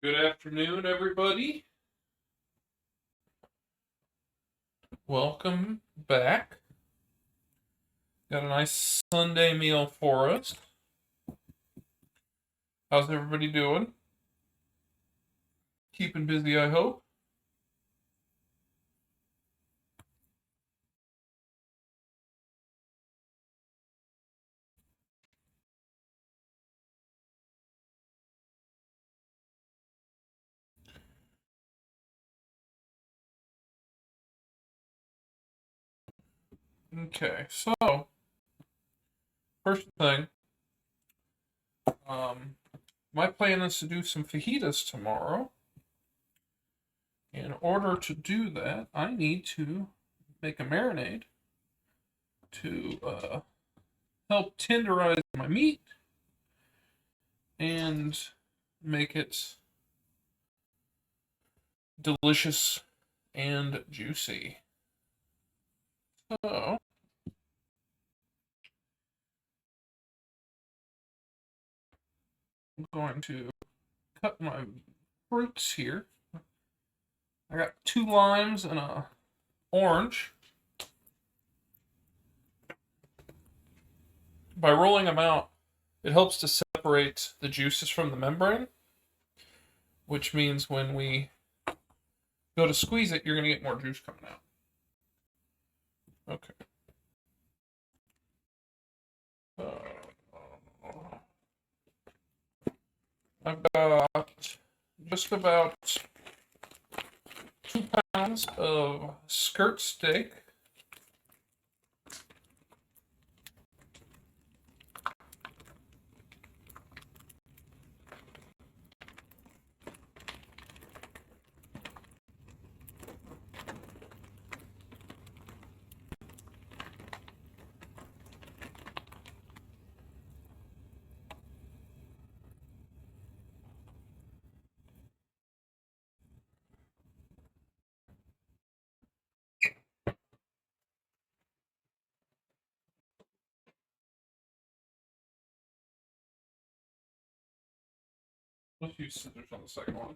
Good afternoon, everybody. Welcome back. Got a nice Sunday meal for us. How's everybody doing? Keeping busy, I hope. Okay, so first thing, my plan is to do some fajitas tomorrow. In order to do that, I need to make a marinade to help tenderize my meat and make it delicious and juicy. So, I'm going to cut my fruits here. I got 2 limes and a orange. By rolling them out, it helps to separate the juices from the membrane, which means when we go to squeeze it, you're going to get more juice coming out. Okay. I've got just about 2 pounds of skirt steak. Let's use scissors on the second one.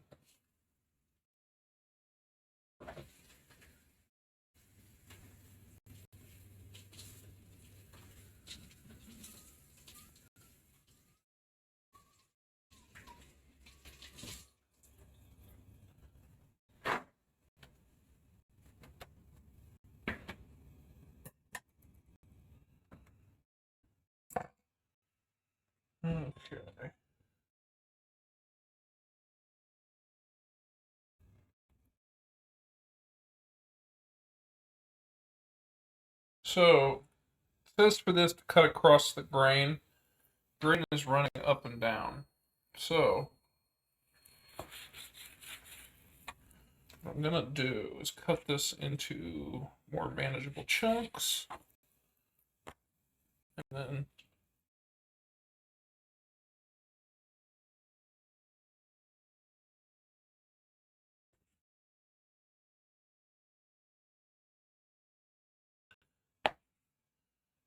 Okay. So, it says for this to cut across the grain. Grain is running up and down. So, what I'm gonna do is cut this into more manageable chunks. And then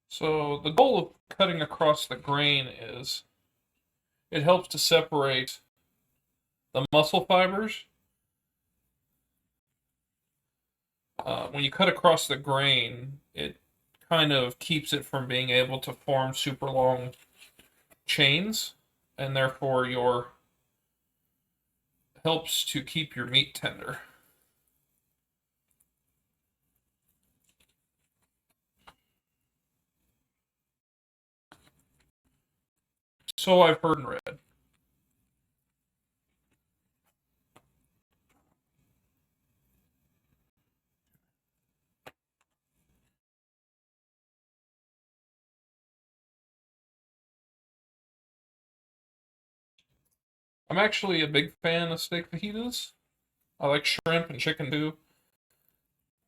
so the goal of cutting across the grain is it helps to separate the muscle fibers. When you cut across the grain, it kind of keeps it from being able to form super long chains, and therefore your helps to keep your meat tender. So I've heard and read. I'm actually a big fan of steak fajitas. I like shrimp and chicken too.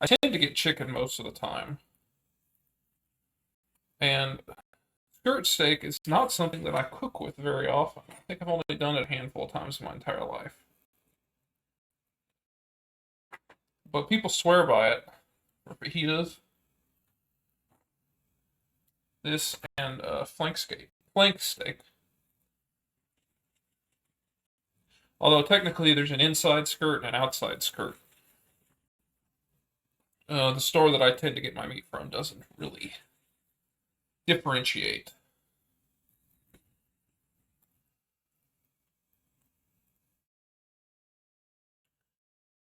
I tend to get chicken most of the time. And skirt steak is not something that I cook with very often. I think I've only done it a handful of times in my entire life. But people swear by it for fajitas. This and flank steak. Flank steak. Although technically there's an inside skirt and an outside skirt. The store that I tend to get my meat from doesn't really differentiate.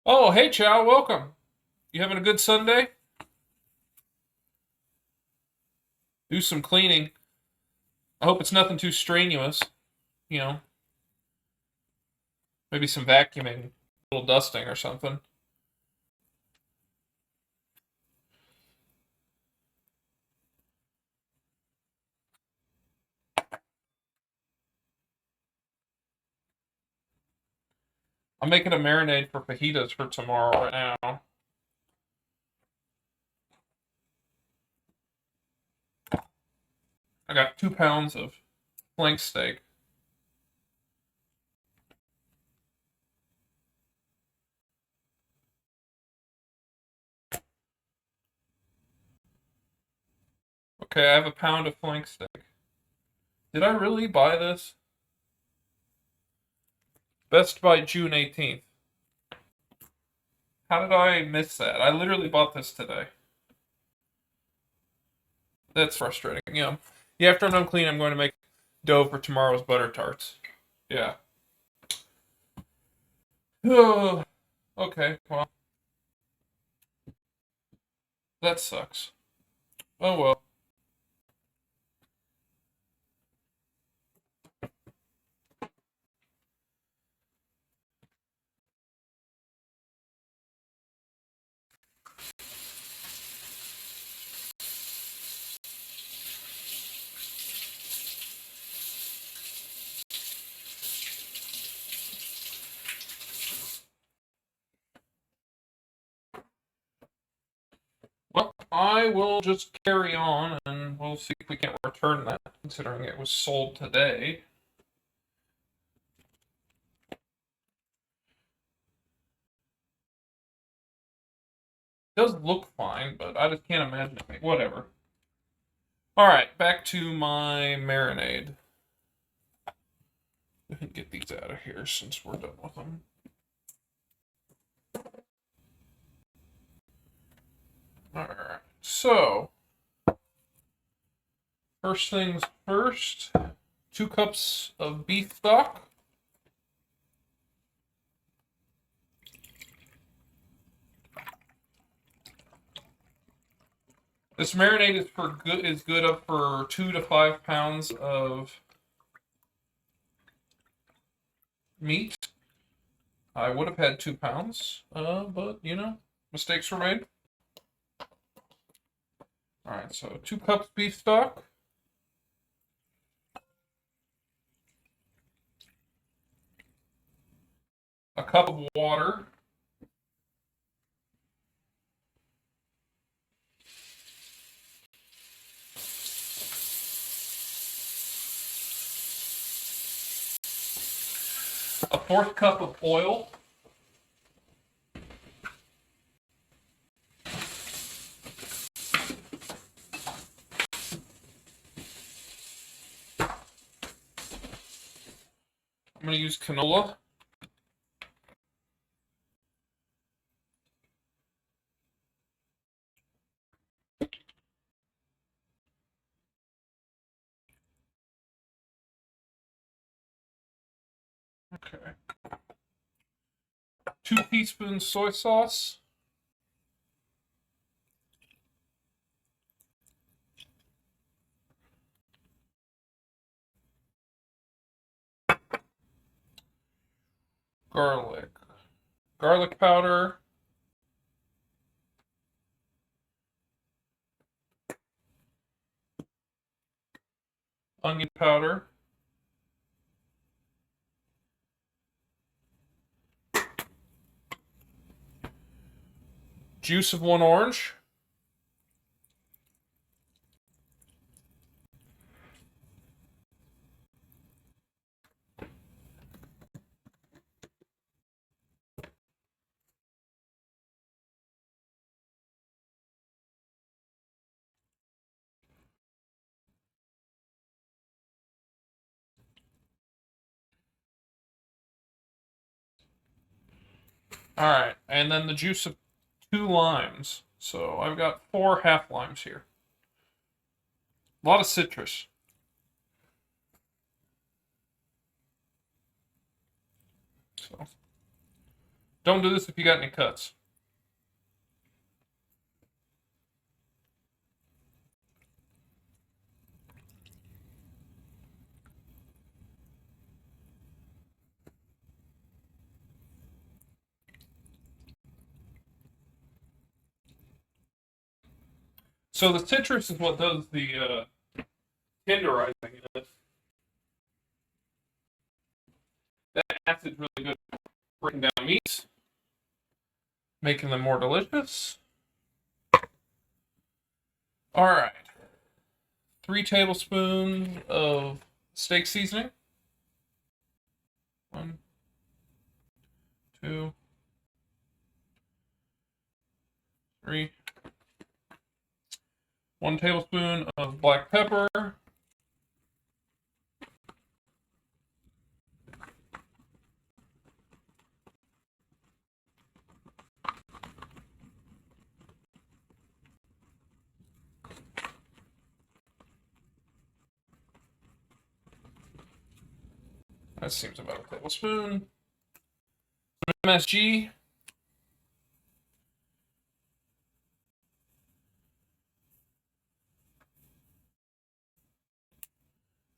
Oh, hey, Chow, welcome. You having a good Sunday? Do some cleaning. I hope it's nothing too strenuous. You know, maybe some vacuuming, a little dusting or something. I'm making a marinade for fajitas for tomorrow right now. I got 2 pounds of flank steak. Okay, I have a pound of flank steak. Did I really buy this? Best by June 18th. How did I miss that? I literally bought this today. That's frustrating. Yeah. Yeah, after I'm done cleaning, I'm going to make dough for tomorrow's butter tarts. Yeah. Okay, well, that sucks. Oh well. Well, I will just carry on and we'll see if we can't return that, considering it was sold today. It does look fine, but I just can't imagine it. Whatever. Alright, back to my marinade. Go ahead and get these out of here since we're done with them. Alright, so first things first, 2 cups of beef stock. This marinade is good up for 2 to 5 pounds of meat. I would have had 2 pounds, but you know, mistakes were made. All right, so 2 cups beef stock. A cup of water. A fourth cup of oil. I'm going to use canola. Okay. 2 teaspoons soy sauce. Garlic. Garlic powder. Onion powder. Juice of 1 orange. Alright, and then the juice of 2 limes. So I've got 4 half limes here. A lot of citrus. So don't do this if you got any cuts. So the citrus is what does the tenderizing in it. That acid's really good at breaking down meats, making them more delicious. All right, 3 tablespoons of steak seasoning. 1, 2, 3. 1 tablespoon of black pepper. That seems about a tablespoon. MSG.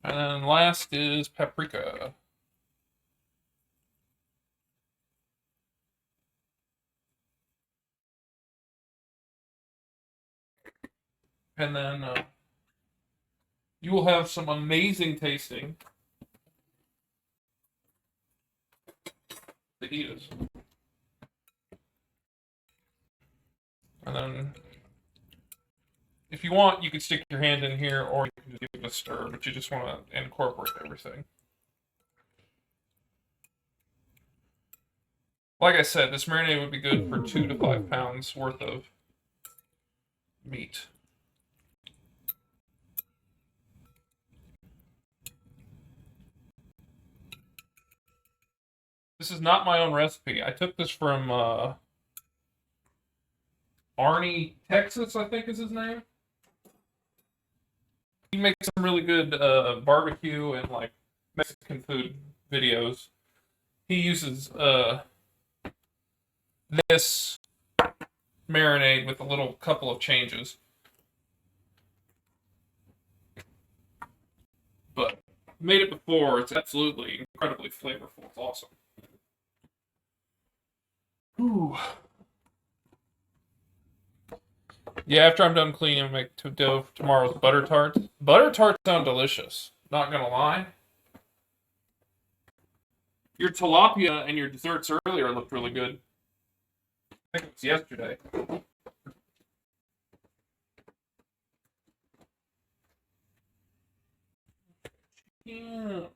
And then last is paprika. And then you will have some amazing tasting fajitas. And then, if you want, you can stick your hand in here, or you can just give it a stir, but you just want to incorporate everything. Like I said, this marinade would be good for 2 to 5 pounds worth of meat. This is not my own recipe. I took this from Arnie, Texas, I think is his name. He makes some really good barbecue and like Mexican food videos. He uses this marinade with a little couple of changes. But made it before. It's absolutely incredibly flavorful. It's awesome. Ooh. Yeah, after I'm done cleaning, I'll make dough for tomorrow's butter tarts. Butter tarts sound delicious. Not gonna lie. Your tilapia and your desserts earlier looked really good. I think it was yesterday. Yeah.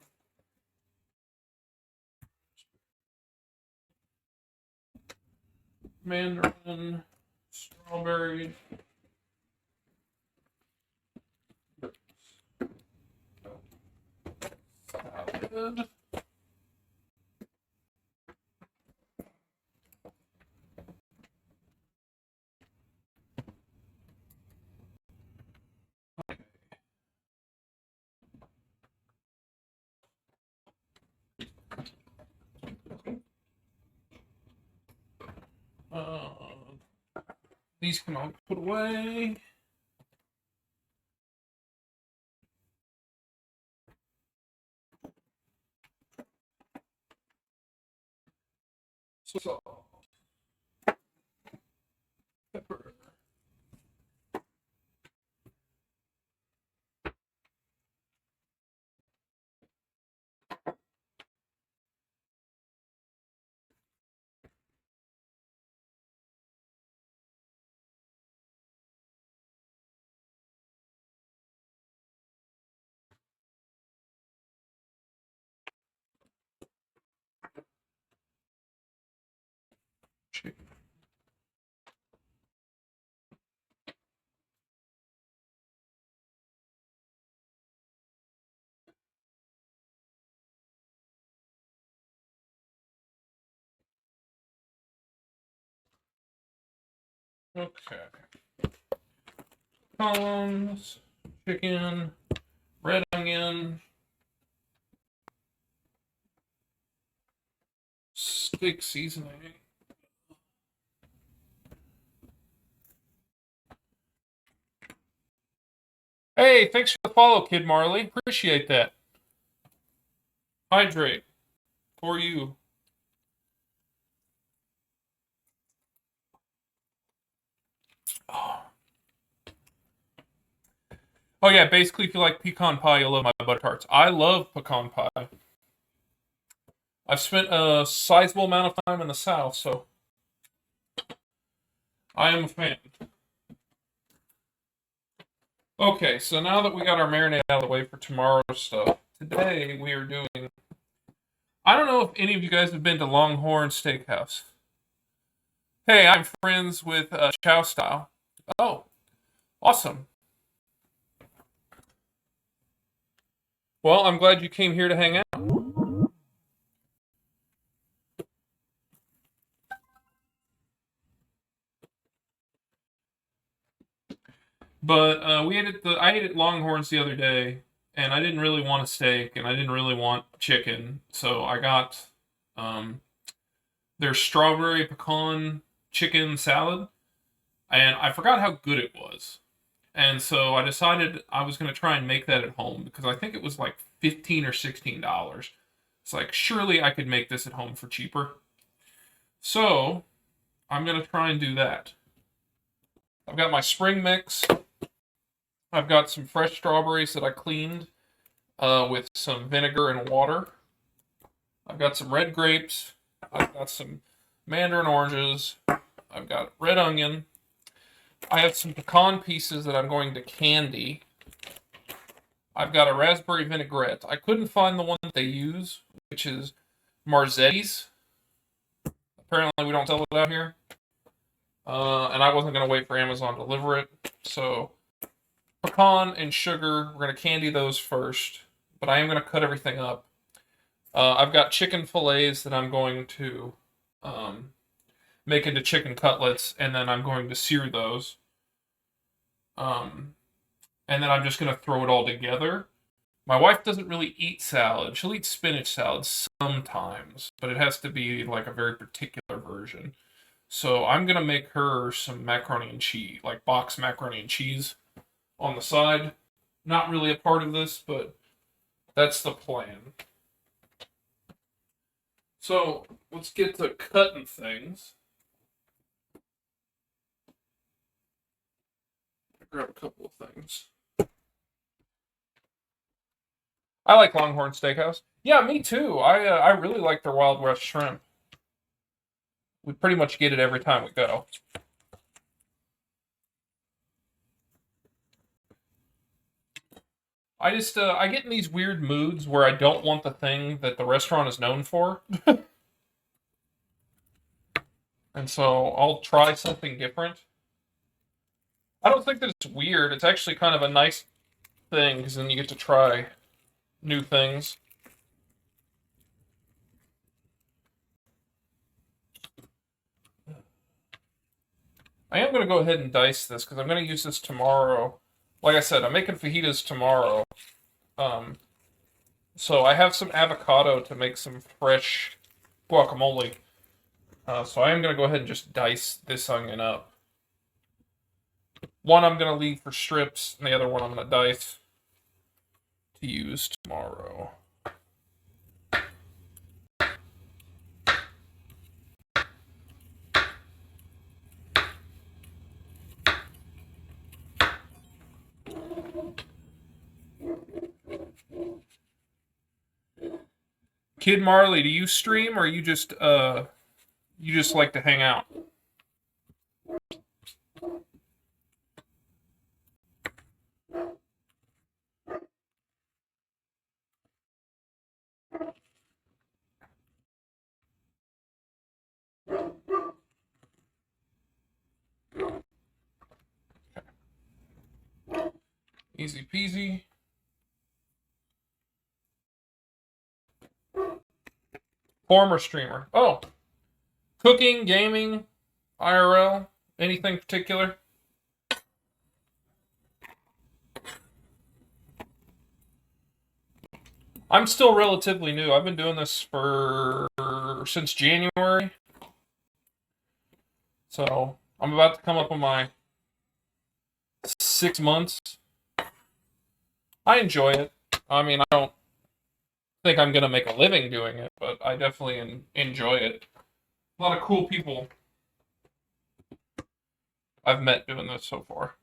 Mandarin, strawberry. Salad. Uh, these can all put away. Salt, pepper. Okay. Pecans, chicken, red onion, steak seasoning. Hey, thanks for the follow, Kid Marley. Appreciate that. Hydrate for you. Oh yeah, basically if you like pecan pie, you'll love my butter tarts. I love pecan pie. I've spent a sizable amount of time in the South, so I am a fan. Okay, so now that we got our marinade out of the way for tomorrow's stuff, today we are doing... I don't know if any of you guys have been to Longhorn Steakhouse. Hey, I'm friends with Chow Style. Oh, awesome. Well, I'm glad you came here to hang out. But I ate at Longhorns the other day, and I didn't really want a steak, and I didn't really want chicken, so I got their strawberry pecan chicken salad, and I forgot how good it was. And so I decided I was going to try and make that at home because I think it was like $15 or $16. It's like, surely I could make this at home for cheaper. So I'm going to try and do that. I've got my spring mix. I've got some fresh strawberries that I cleaned with some vinegar and water. I've got some red grapes. I've got some mandarin oranges. I've got red onion. I have some pecan pieces that I'm going to candy. I've got a raspberry vinaigrette. I couldn't find the one that they use, which is Marzetti's. Apparently we don't sell it out here. And I wasn't going to wait for Amazon to deliver it. So pecan and sugar, we're going to candy those first. But I am going to cut everything up. I've got chicken fillets that I'm going to make into chicken cutlets, and then I'm going to sear those. And then I'm just going to throw it all together. My wife doesn't really eat salad. She'll eat spinach salad sometimes, but it has to be like a very particular version. So I'm going to make her some macaroni and cheese, like box macaroni and cheese on the side. Not really a part of this, but that's the plan. So let's get to cutting things. Grab a couple of things. I like Longhorn Steakhouse. Yeah, me too. I really like their Wild West shrimp. We pretty much get it every time we go. I get in these weird moods where I don't want the thing that the restaurant is known for. And so I'll try something different. I don't think that it's weird. It's actually kind of a nice thing because then you get to try new things. I am going to go ahead and dice this because I'm going to use this tomorrow. Like I said, I'm making fajitas tomorrow. So I have some avocado to make some fresh guacamole. So I am going to go ahead and just dice this onion up. One I'm going to leave for strips, and the other one I'm going to dice to use tomorrow. Kid Marley, do you stream or you just like to hang out? Easy peasy. Former streamer. Oh. Cooking, gaming, IRL. Anything particular? I'm still relatively new. I've been doing this for since January. So I'm about to come up on my 6 months. I enjoy it. I mean, I don't think I'm gonna make a living doing it, but I definitely enjoy it. A lot of cool people I've met doing this so far.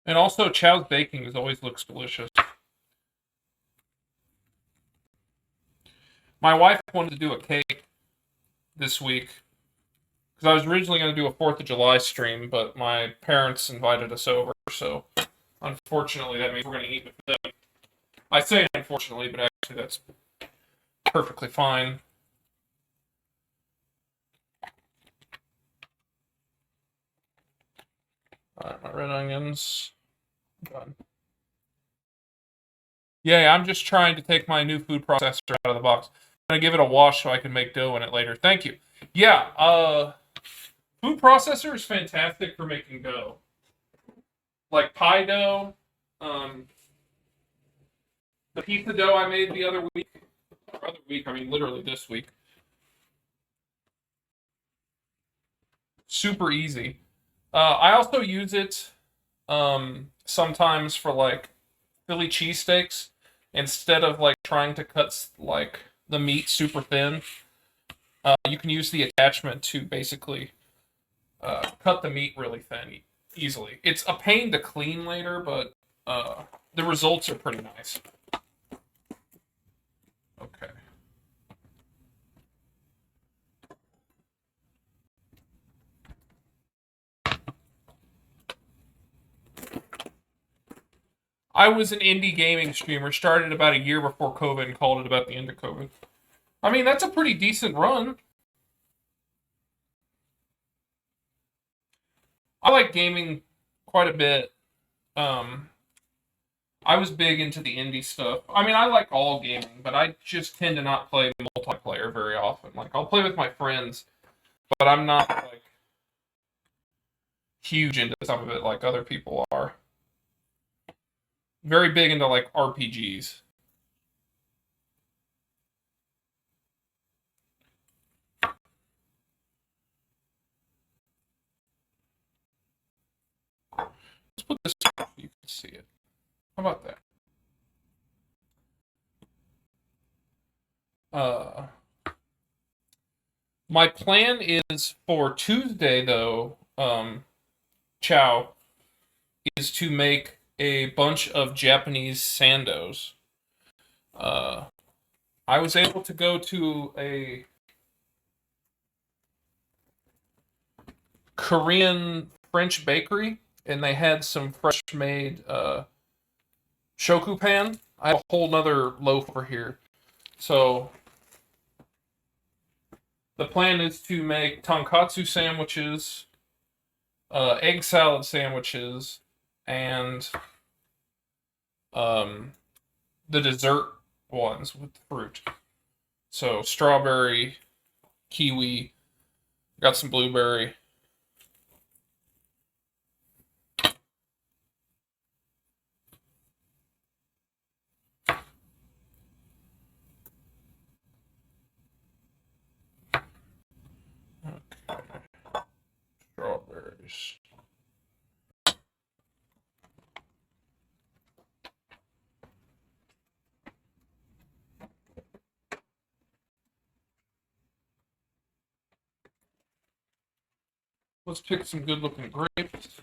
And also, Chow's baking always looks delicious. My wife wanted to do a cake this week because I was originally going to do a 4th of July stream, but my parents invited us over, so unfortunately that means we're going to eat with them. I say unfortunately, but actually that's perfectly fine. Alright, my red onions. Done. Yeah, I'm just trying to take my new food processor out of the box. I'm going to give it a wash so I can make dough in it later. Thank you. Yeah, food processor is fantastic for making dough. Like pie dough, the pizza dough I made the other week, I mean literally this week. Super easy. I also use it sometimes for like Philly cheesesteaks. Instead of like trying to cut like the meat super thin, you can use the attachment to basically cut the meat really thin easily. It's a pain to clean later, but the results are pretty nice. Okay. I was an indie gaming streamer, started about a year before COVID and called it about the end of COVID. I mean, that's a pretty decent run. I like gaming quite a bit. Um, I was big into the indie stuff. I mean, I like all gaming, but I just tend to not play multiplayer very often. Like, I'll play with my friends, but I'm not like huge into some of it like other people are. Very big into like RPGs. Let's put this so you can see it. How about that? Uh, my plan is for Tuesday though. Chow is to make a bunch of Japanese sandos. Uh, I was able to go to a Korean French bakery, and they had some fresh made shoku pan. I have a whole nother loaf over here. So the plan is to make tonkatsu sandwiches, egg salad sandwiches, and the dessert ones with fruit. So strawberry, kiwi, got some blueberry. Okay. Strawberries. Let's pick some good looking grapes.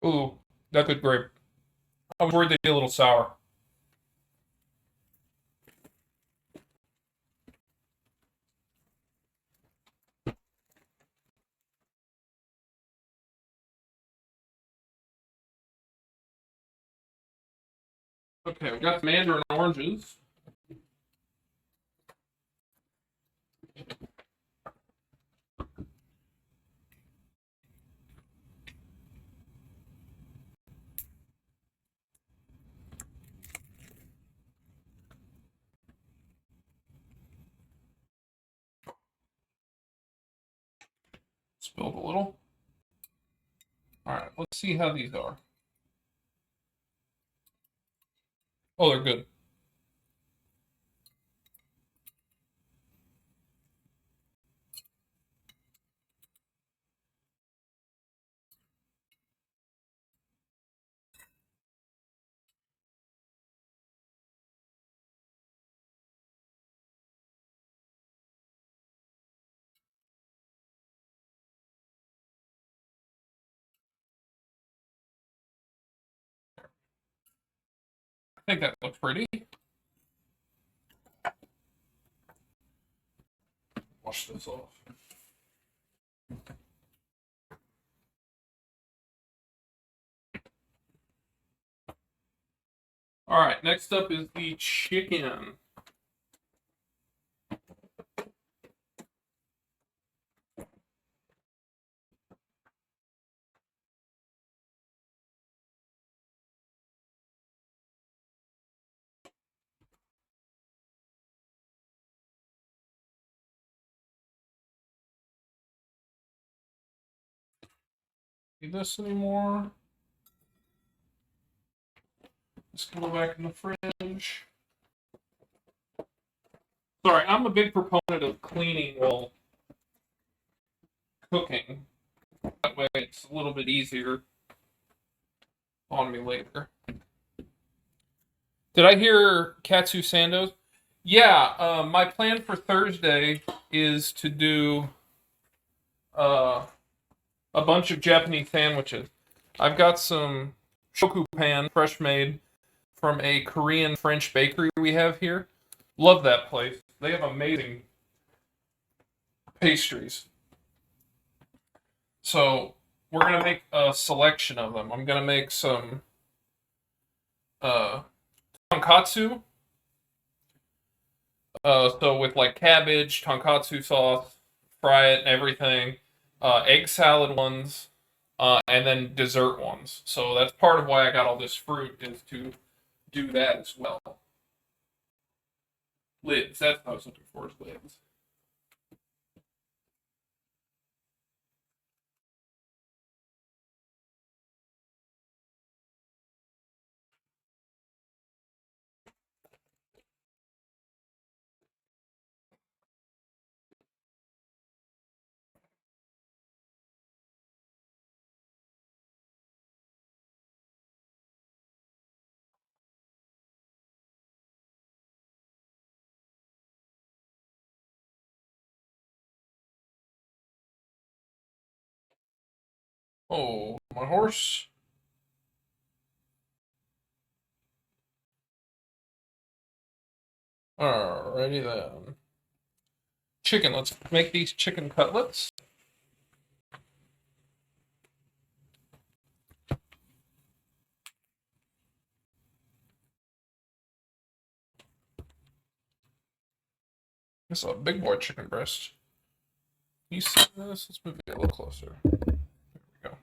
Ooh, that good grape. I was worried they'd be a little sour. Okay, we got Mandarin oranges. Spilled a little. Alright, let's see how these are. Oh, they're good. I think that looks pretty. Wash this off. Alright, next up is the chicken. Need this anymore? Let's go back in the fridge. Sorry, I'm a big proponent of cleaning while cooking. That way it's a little bit easier on me later. Did I hear Katsu Sandos? Yeah, my plan for Thursday is to do a bunch of Japanese sandwiches. I've got some shoku pan, fresh made, from a Korean French bakery we have here. Love that place. They have amazing pastries. So we're gonna make a selection of them. I'm gonna make some tonkatsu. So with like cabbage, tonkatsu sauce, fry it and everything. Egg salad ones, and then dessert ones. So that's part of why I got all this fruit is to do that as well. Lids. That's what I was looking for. Is lids. Oh, my horse. Alrighty then. Chicken. Let's make these chicken cutlets. This is a big boy chicken breast. You see this? Let's move it a little closer. There we go.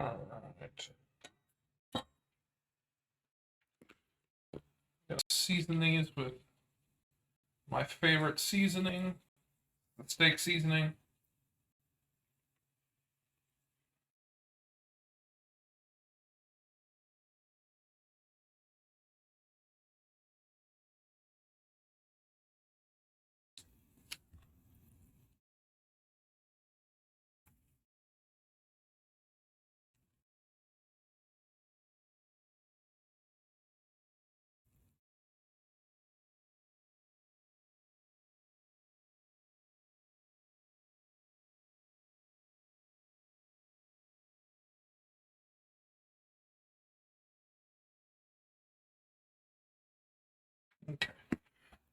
Alright. Gonna season these with my favorite seasoning, the steak seasoning.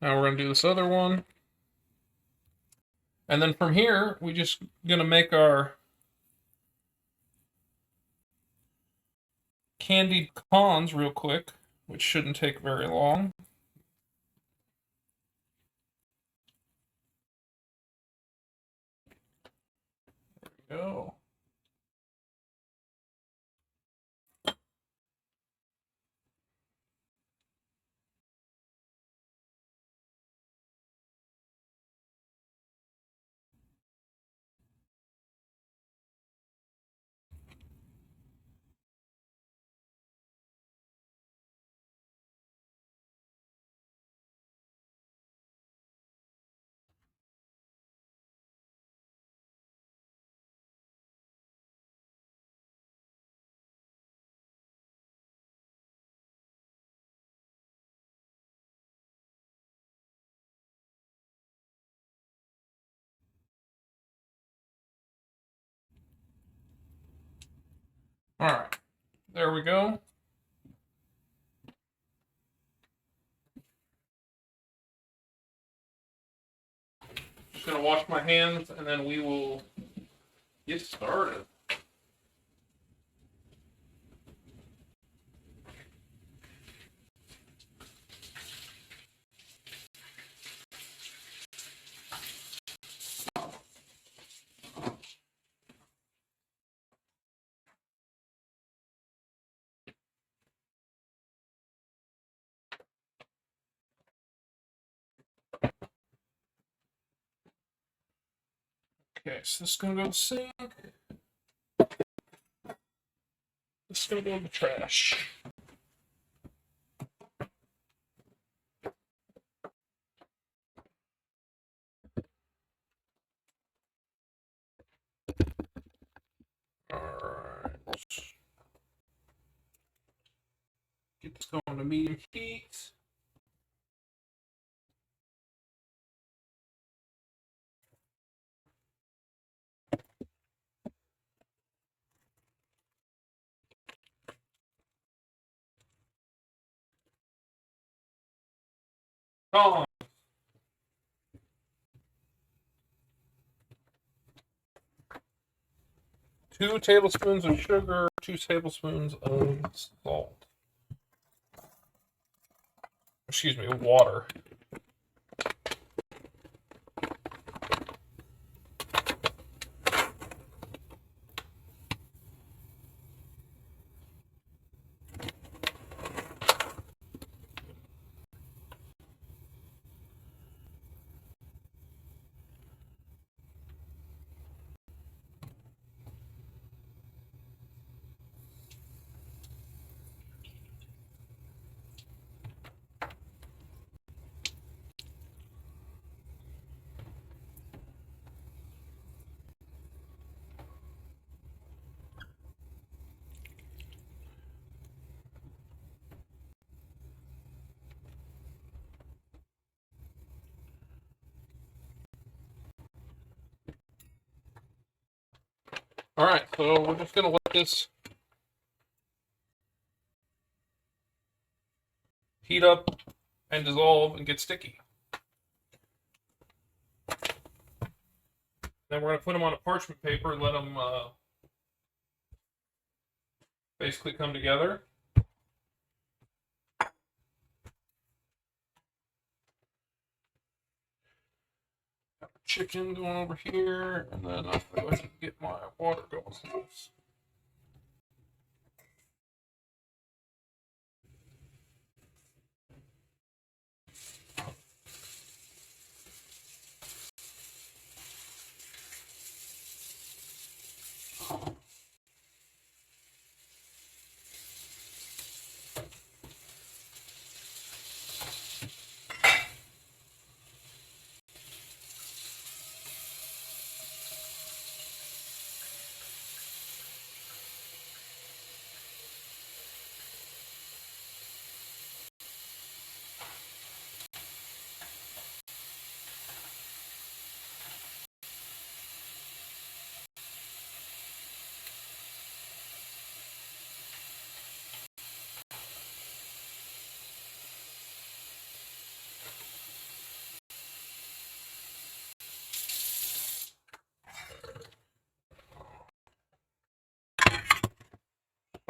Now we're going to do this other one. And then from here, we're just going to make our candied pecans real quick, which shouldn't take very long. There we go. All right, there we go. Just gonna wash my hands and then we will get started. Okay, so this is gonna go to the sink. This is gonna go in the trash. Alright. Get this going to medium heat. On. 2 tablespoons of sugar, 2 tablespoons of salt. Excuse me, water. Alright, so we're just going to let this heat up and dissolve and get sticky. Then we're going to put them on a parchment paper and let them basically come together. Chicken going over here, and then I'm going to go ahead and get my water going.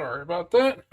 Sorry about that.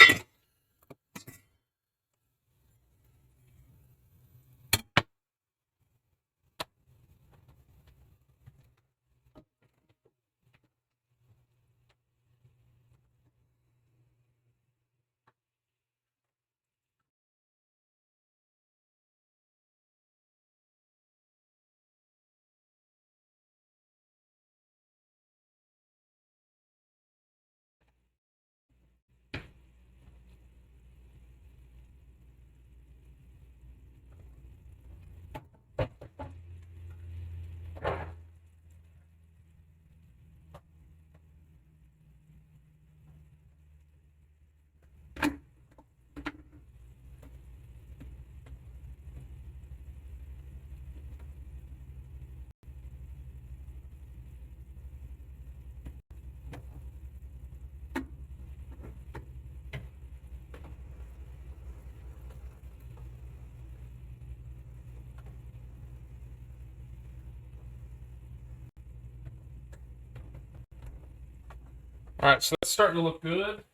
All right, so that's starting to look good.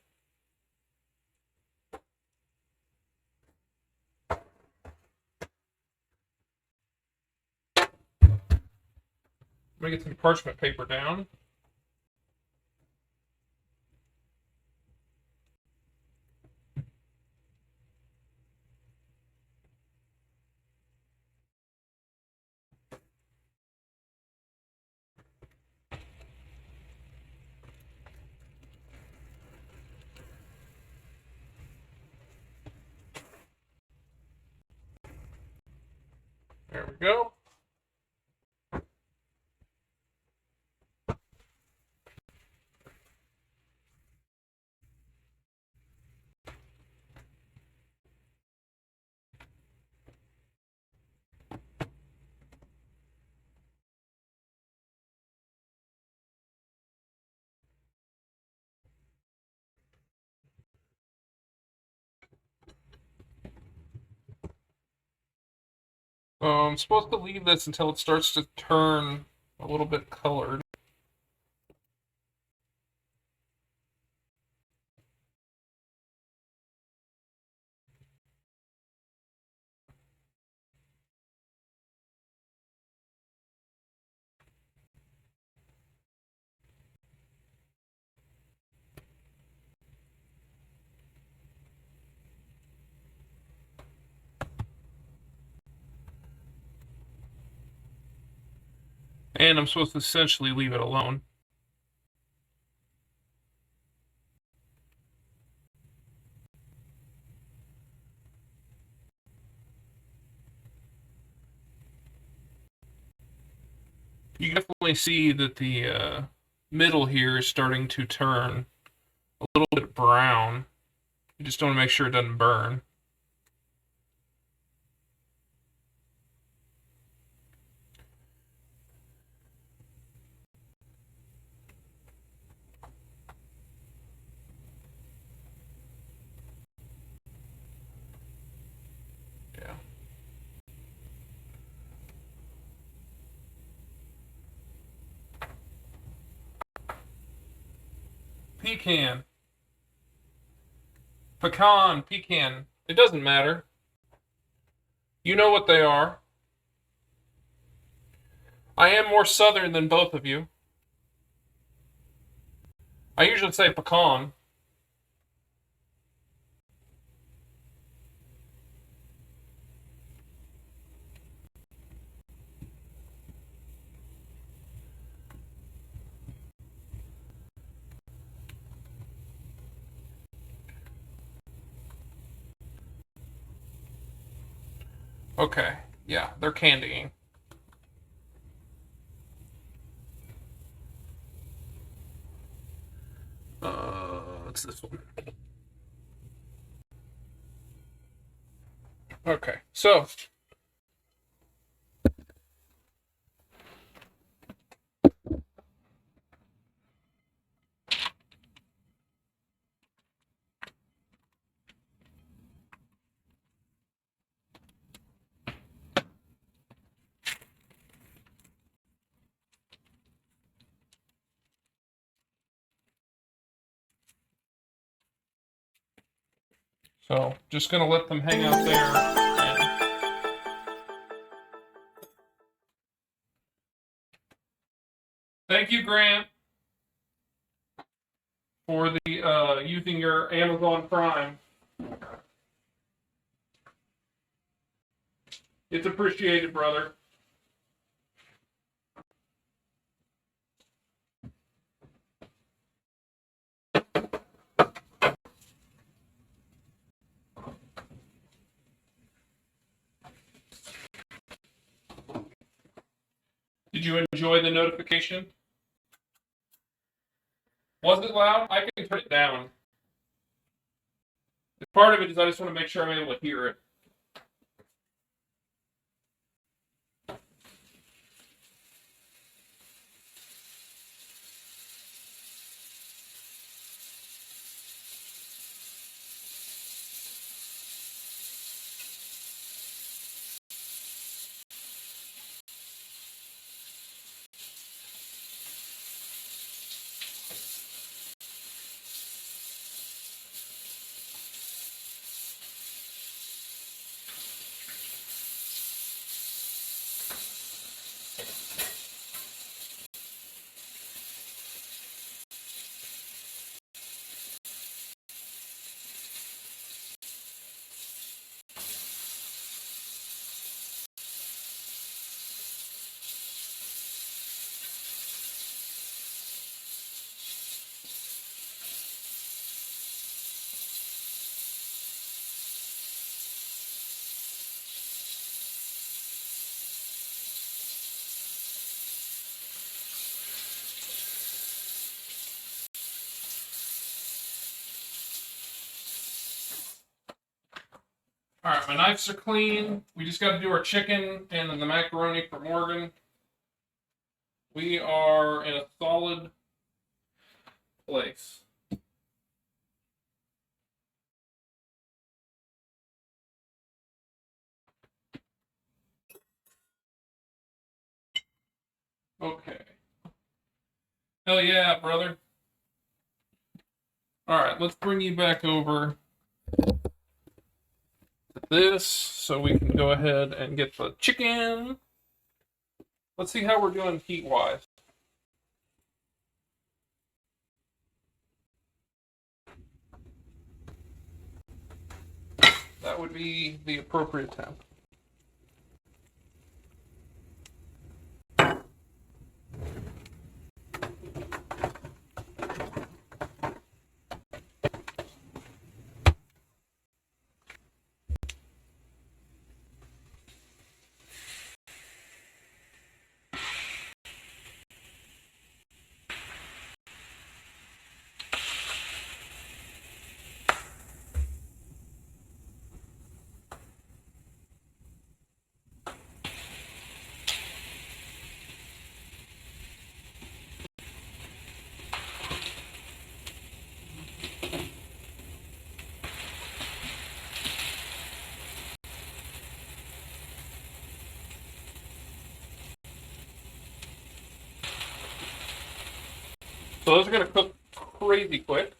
I'm gonna get some parchment paper down. There we go. I'm supposed to leave this until it starts to turn a little bit colored. And I'm supposed to essentially leave it alone. You can definitely see that the middle here is starting to turn a little bit brown. You just want to make sure it doesn't burn. Yeah. Pecan. Pecan, pecan. It doesn't matter. You know what they are. I am more southern than both of you. I usually say pecan. Okay. Yeah, they're candying. What's this one? Okay, so So, just gonna let them hang out there. Thank you, Grant, for the using your Amazon Prime. It's appreciated, brother. Did you enjoy the notification? Was it loud? I can turn it down. Part of it is I just want to make sure I'm able to hear it. All right, my knives are clean. We just got to do our chicken and then the macaroni for Morgan. We are in a solid place. Okay. Hell yeah, brother. All right, let's bring you back over to this so we can go ahead and get the chicken. Let's see how we're doing heat-wise. That would be the appropriate temp. So those are going to cook crazy quick.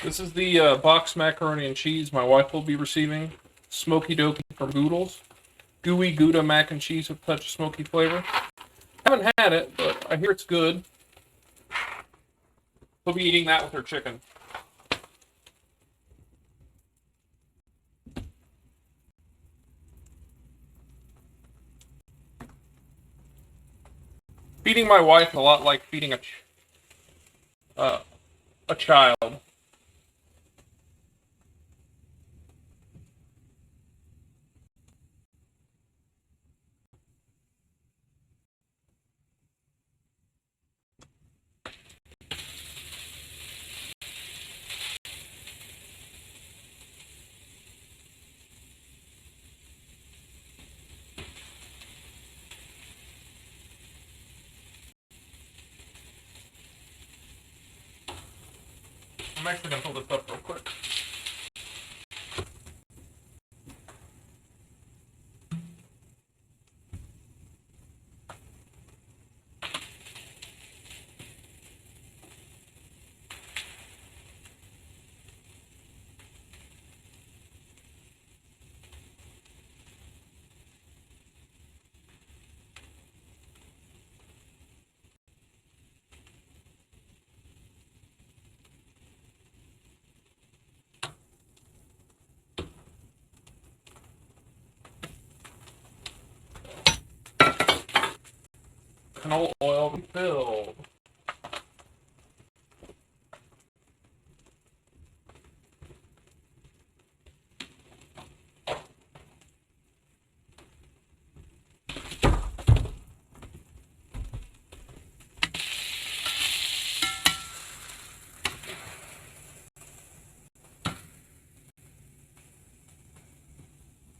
This is the box macaroni and cheese my wife will be receiving. Smoky Dokey from Goodles. Gooey Gouda mac and cheese with a touch of smoky flavor. Haven't had it, but I hear it's good. We'll be eating that with her chicken. Feeding my wife a lot like feeding a a child. I'm actually going to hold this up real quick. Canola oil refilled.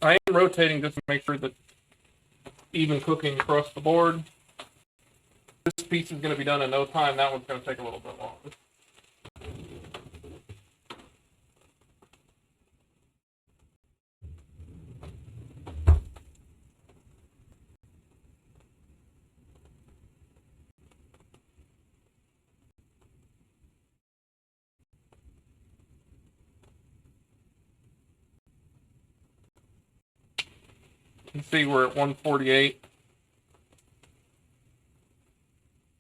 I am rotating just to make sure that even cooking across the board. This piece is going to be done in no time. That one's going to take a little bit longer. You can see we're at 148.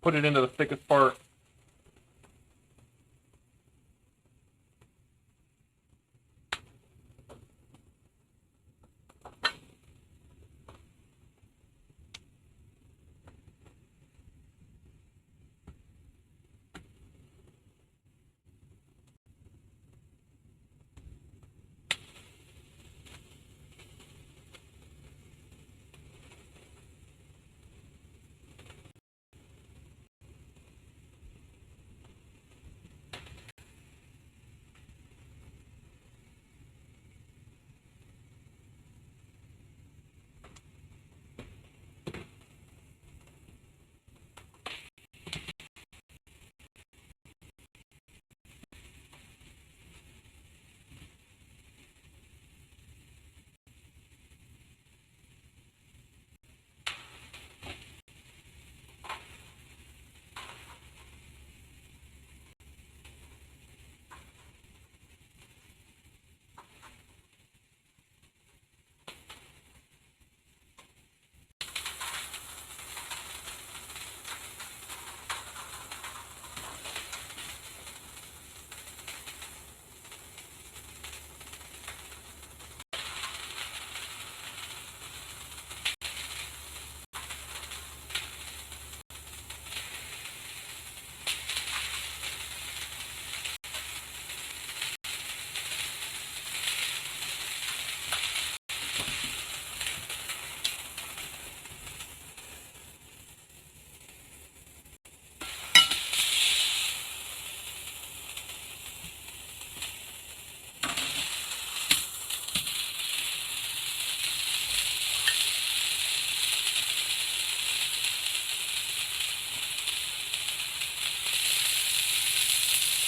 Put it into the thickest part.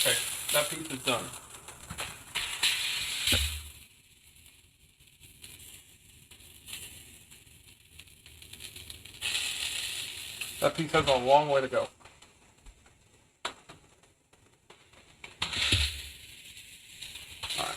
Okay, that piece is done. That piece has a long way to go. All right.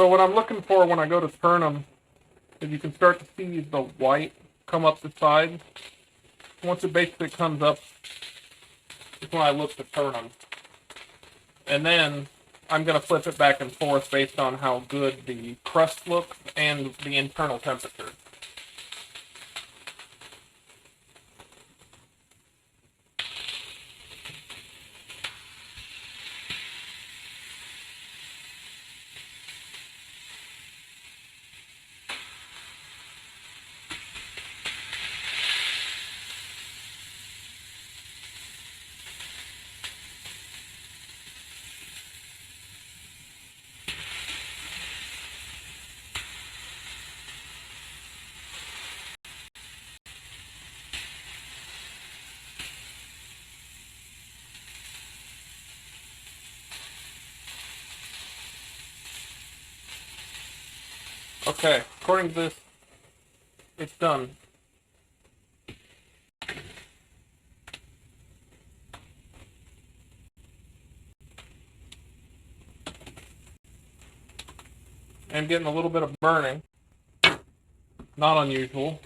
So what I'm looking for when I go to turn them is you can start to see the white come up the side. Once it basically comes up, it's when I look to turn them. And then I'm going to flip it back and forth based on how good the crust looks and the internal temperature. Okay, according to this, it's done. I'm getting a little bit of burning. Not unusual.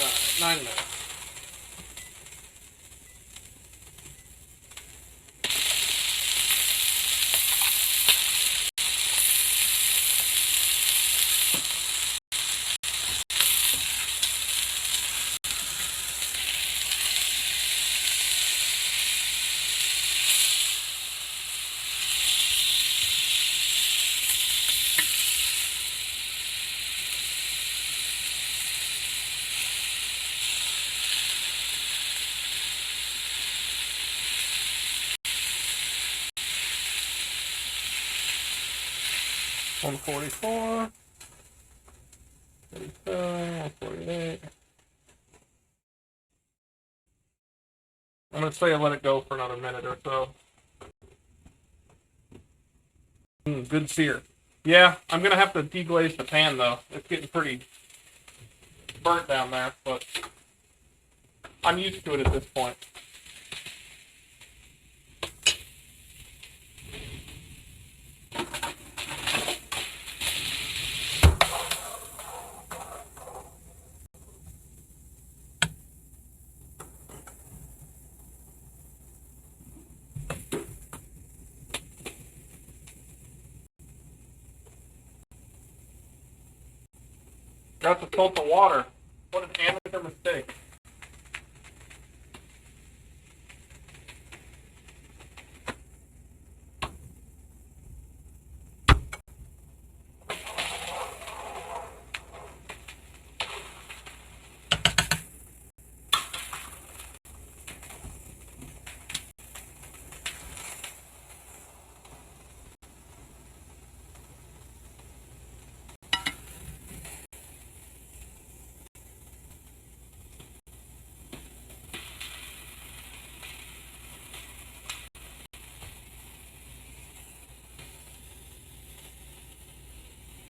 Alright, 9 minutes. One 44, 37, 148. I'm going to say I let it go for another minute or so. Good sear. Yeah, I'm going to have to deglaze the pan though. It's getting pretty burnt down there, but I'm used to it at this point. Got to salt the water. What an amateur mistake.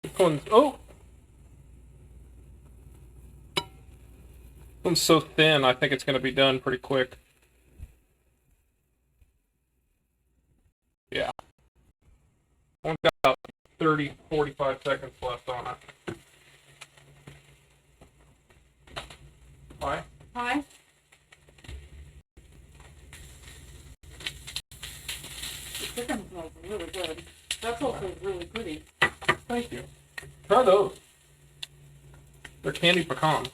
This one's, oh! This one's so thin, I think it's going to be done pretty quick. Yeah. One got 30, 45 seconds left on it. Hi. Hi. The chicken smells really good. That's also really pretty. Thank you. Try those. They're candied pecan.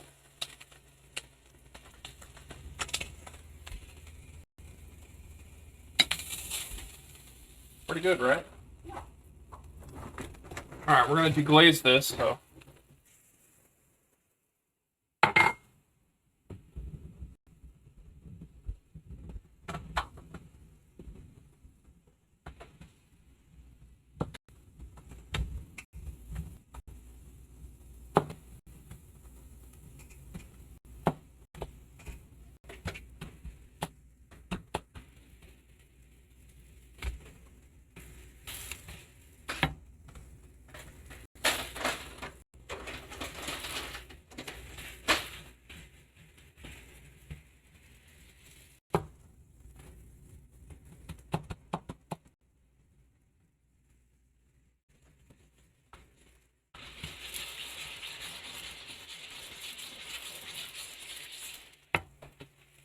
Pretty good, right? Yeah. Alright, we're gonna deglaze this, so.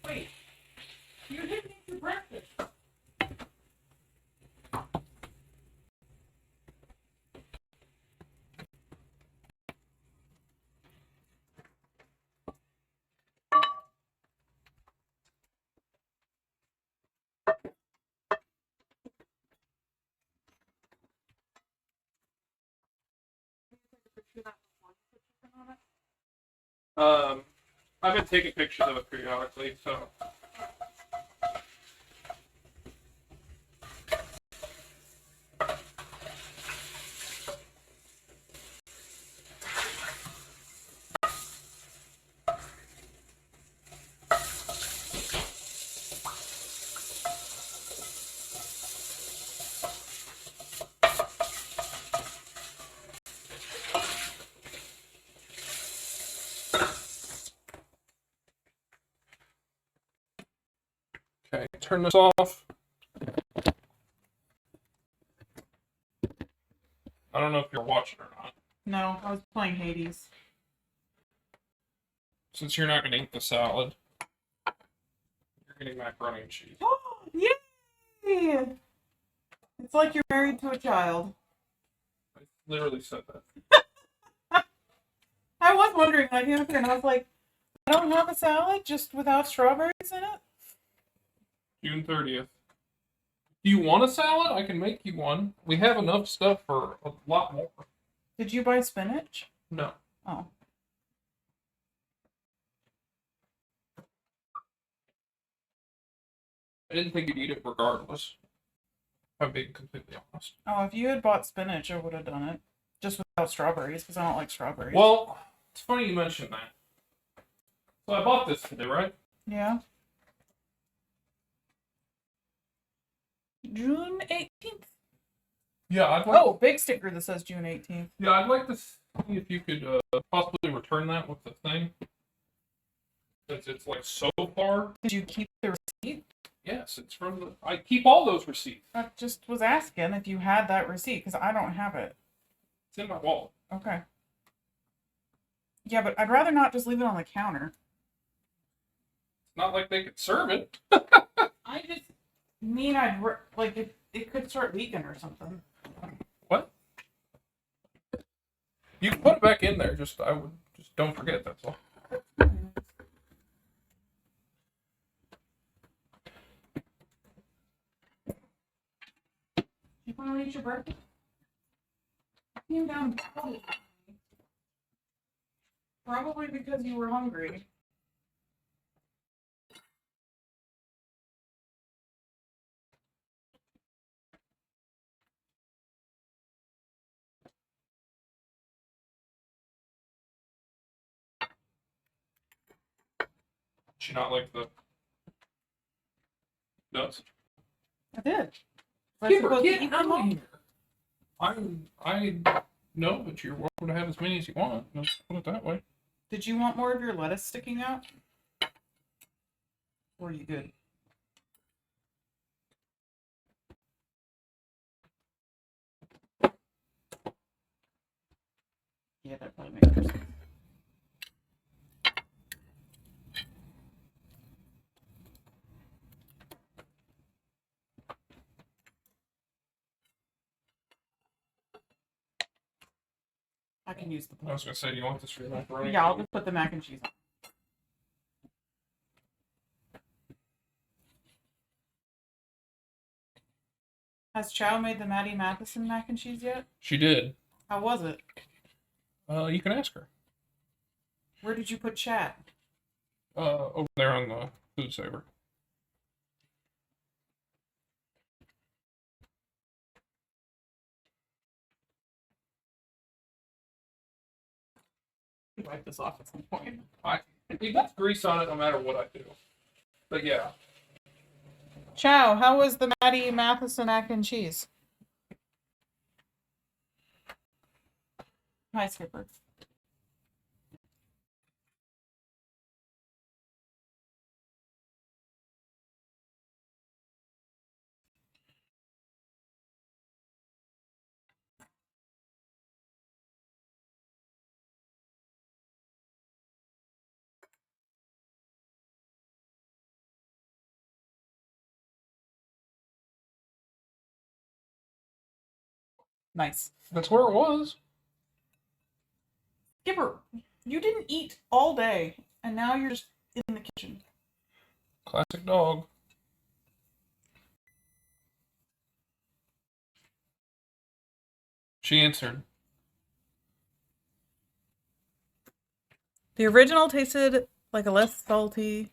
Wait. You didn't eat your breakfast. I've been taking pictures of it periodically, so. Okay, turn this off. I don't know if you're watching or not. No, I was playing Hades. Since you're not going to eat the salad, you're getting macaroni and cheese. Oh, yay! It's like you're married to a child. I literally said that. I was wondering, I came up here and I was like, I don't have a salad just without strawberries in it? June 30th. Do you want a salad? I can make you one. We have enough stuff for a lot more. Did you buy spinach? No. Oh. I didn't think you'd eat it regardless. I'm being completely honest. Oh, if you had bought spinach, I would have done it. Just without strawberries, because I don't like strawberries. Well, it's funny you mentioned that. So I bought this today, right? Yeah. June 18th. Yeah, I'd like. Oh, big sticker that says June 18th. Yeah, I'd like to see if you could possibly return that with the thing. Since it's like so far. Did you keep the receipt? Yes, it's from the. I keep all those receipts. I just was asking if you had that receipt, because I don't have it. It's in my wallet. Okay. Yeah, but I'd rather not just leave it on the counter. It's not like they could serve it. I just mean like it could start leaking or something. What? You can put it back in there. Just don't forget. That's all. You want to eat your breakfast? I came down probably because you were hungry. Did you not like the nuts? I did. Was I Keep supposed to get eat out them of all? here. I know, but you're welcome to have as many as you want. Let's put it that way. Did you want more of your lettuce sticking out? Or are you good? Yeah, that probably makes more sense. I can use the I was gonna say, do you want this for your macaroni? Yeah, I'll just put the mac and cheese on. Has Chow made the Maddie Matheson mac and cheese yet? She did. How was it? You can ask her. Where did you put chat? Over there on the food saver. Wipe this off at some point. It gets grease on it no matter what I do. But yeah. Chow, how was the Maddie Matheson mac and cheese? Hi, Skipper. Nice. That's where it was. Skipper, you didn't eat all day, and now you're just in the kitchen. Classic dog. She answered. The original tasted like a less salty,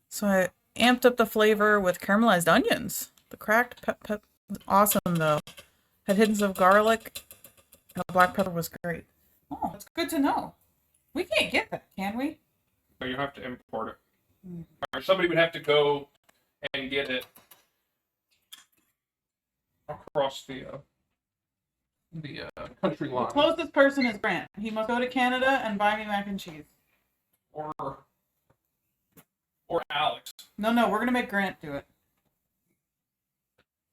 so I amped up the flavor with caramelized onions. The cracked pep was awesome, though. Had hints of garlic, and the black pepper was great. Oh, that's good to know. We can't get that, can we? So you have to import it. Or somebody would have to go and get it across the country The line. closest person is Grant. He must go to Canada and buy me mac and cheese. Or Alex. No, we're gonna make Grant do it.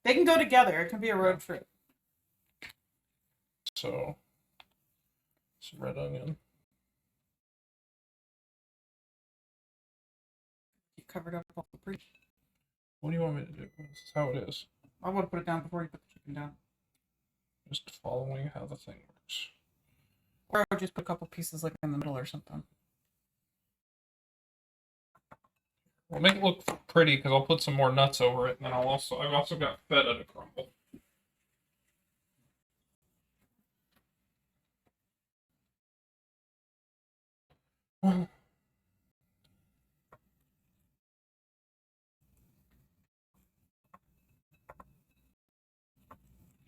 They can go together. It can be a road trip. So, some red onion. You covered up all the pre. What do you want me to do? This is how it is. I would put it down before you put the chicken down. Just following how the thing works. Or I would just put a couple pieces like in the middle or something. We'll make it look pretty because I'll put some more nuts over it, and then I've also got feta to crumble.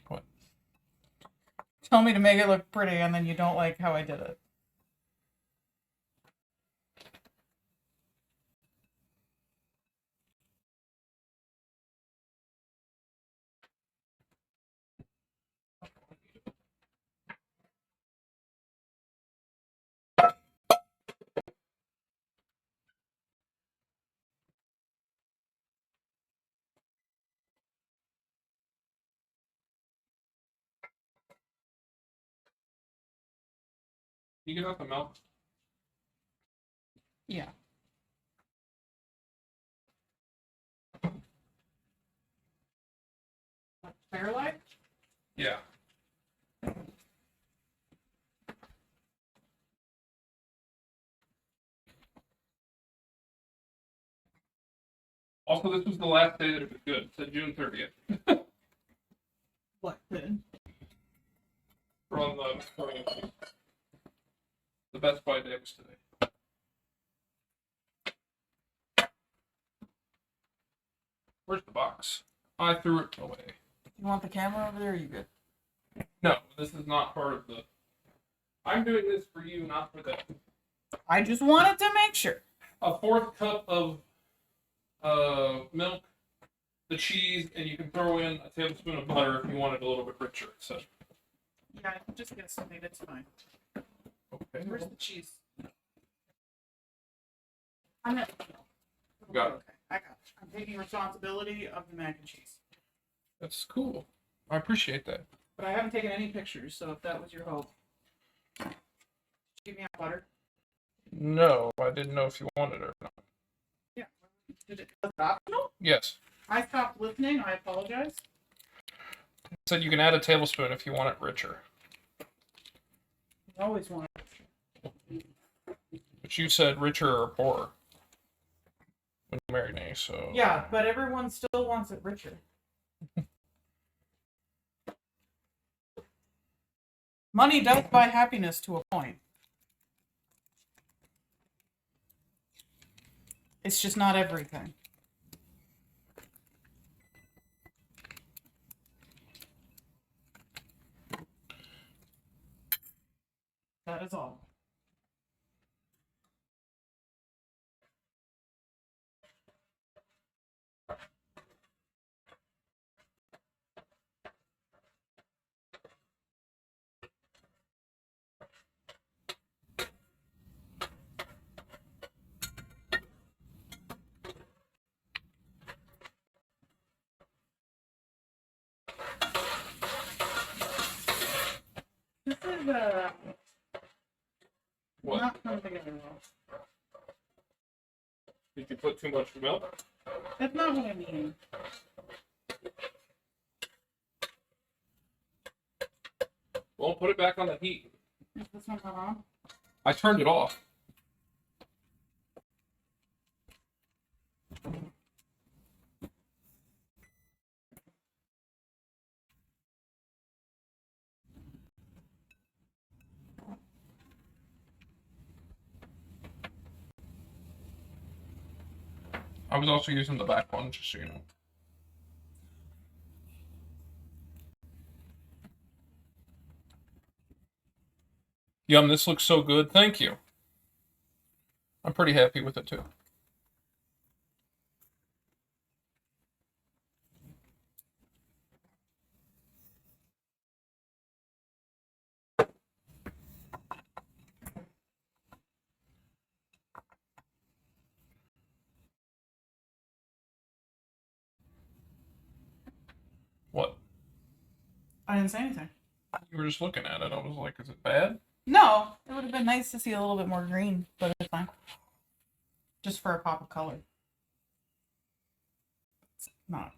What? Tell me to make it look pretty, and then you don't like how I did it. You get out the milk. Yeah. Fairlight? Yeah. Also, this was the last day that it was good. It said June 30th. What good? From the Best Buy day was today. Where's the box? I threw it away. You want the camera over there, or are you good? No, this is not part of the... I'm doing this for you, not for them. I just wanted to make sure. A fourth cup of milk, the cheese, and you can throw in a tablespoon of butter if you want it a little bit richer. So. Yeah, I can just get something. That's fine. Okay. Where's the cheese? I'm not. Got it. Okay, I got it. I'm taking responsibility of the mac and cheese. That's cool. I appreciate that. But I haven't taken any pictures, so if that was your hope. Give me a butter. No, I didn't know if you wanted it or not. Yeah. Did it stop? No. Yes. I stopped listening. I apologize. It said you can add a tablespoon if you want it richer. I always want it. But you said richer or poorer when you marinate, so... Yeah, but everyone still wants it richer. Money does buy happiness to a point. It's just not everything. That is all. This is What? not coming together well. Did you put too much milk? That's not what I mean. Well, put it back on the heat. Is this one not on? I turned it off. I was also using the back one, just so you know. Yum, this looks so good. Thank you. I'm pretty happy with it, too. What? I didn't say anything. You were just looking at it. I was like, is it bad? No, it would have been nice to see a little bit more green, but it's fine. Just for a pop of color. It's not.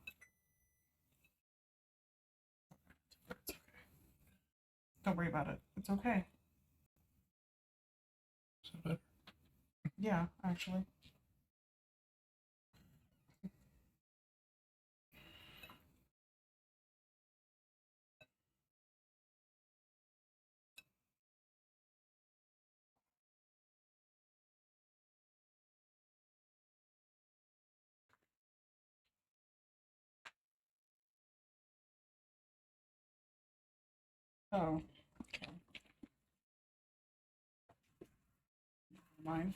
It's okay. Don't worry about it. It's okay. Is it better? Yeah, actually. Oh, okay. Never mind.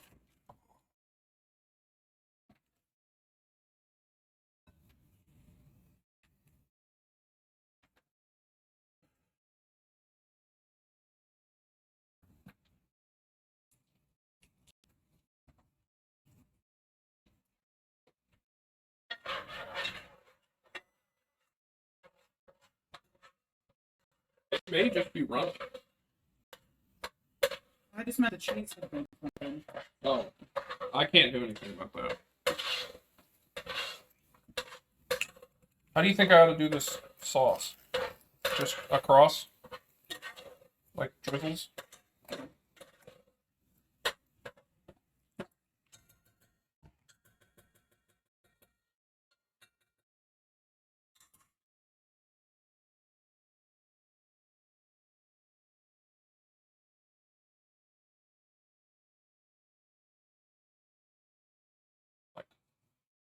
It may just be running. I just meant the cheese had been put in. Oh, I can't do anything about that. How do you think I ought to do this sauce? Just across? Like drizzles?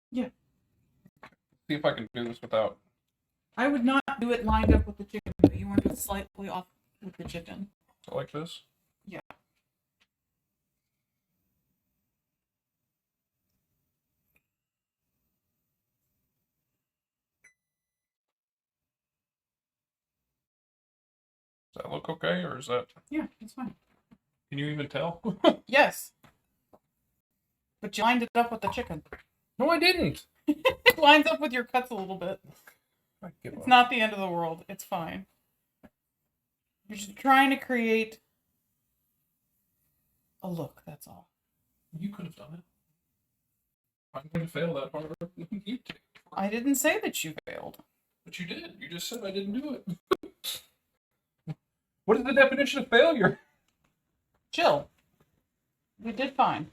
Yeah. See if I can do this without. I would not do it lined up with the chicken, but you want it slightly off with the chicken. Like this? Yeah. Does that look okay, or is that... Yeah, that's fine. Can you even tell? Yes. But you lined it up with the chicken. No, I didn't. It lines up with your cuts a little bit. I give It's up. not the end of the world. It's fine. You're just trying to create a look, that's all. You could have done it. I'm going to fail that hard. You take it. I didn't say that you failed. But you did. You just said I didn't do it. What is the definition of failure? Jill, you did fine.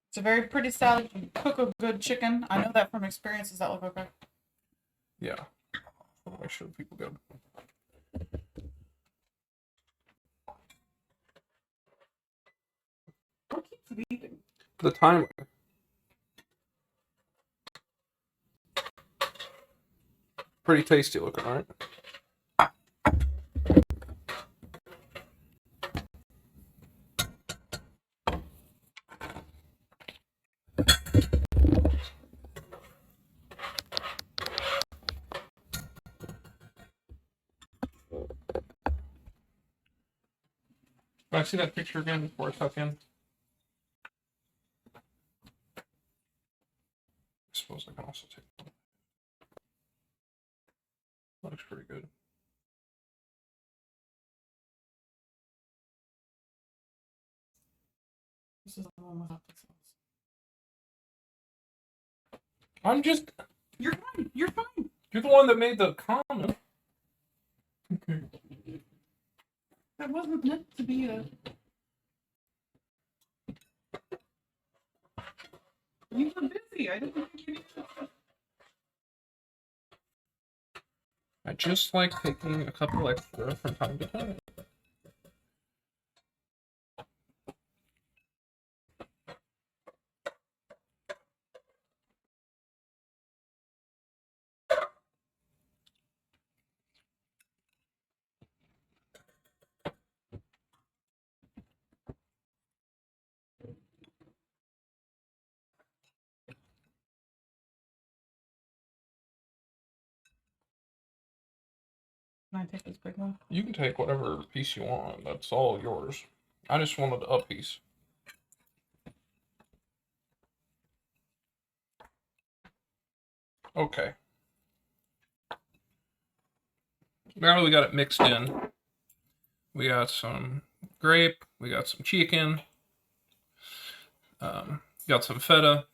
It's a very pretty salad. You can cook a good chicken. I know that from experience. Does that look okay? Yeah. I'll make sure people go. What keeps beeping? The timer. Pretty tasty looking, right? Can I see that picture again before I tuck in? I suppose I can also take one. Looks pretty good. This is the one without the sauce. I'm just... You're fine. You're fine. You're the one that made the comment. Okay. That wasn't meant to be a... You were busy. I didn't think you needed to... I just like taking a couple extra from time to time. Can I take this big one? You can take whatever piece you want. That's all yours. I just wanted a piece. Okay. Now that we got it mixed in, we got some grape, we got some chicken, got some feta.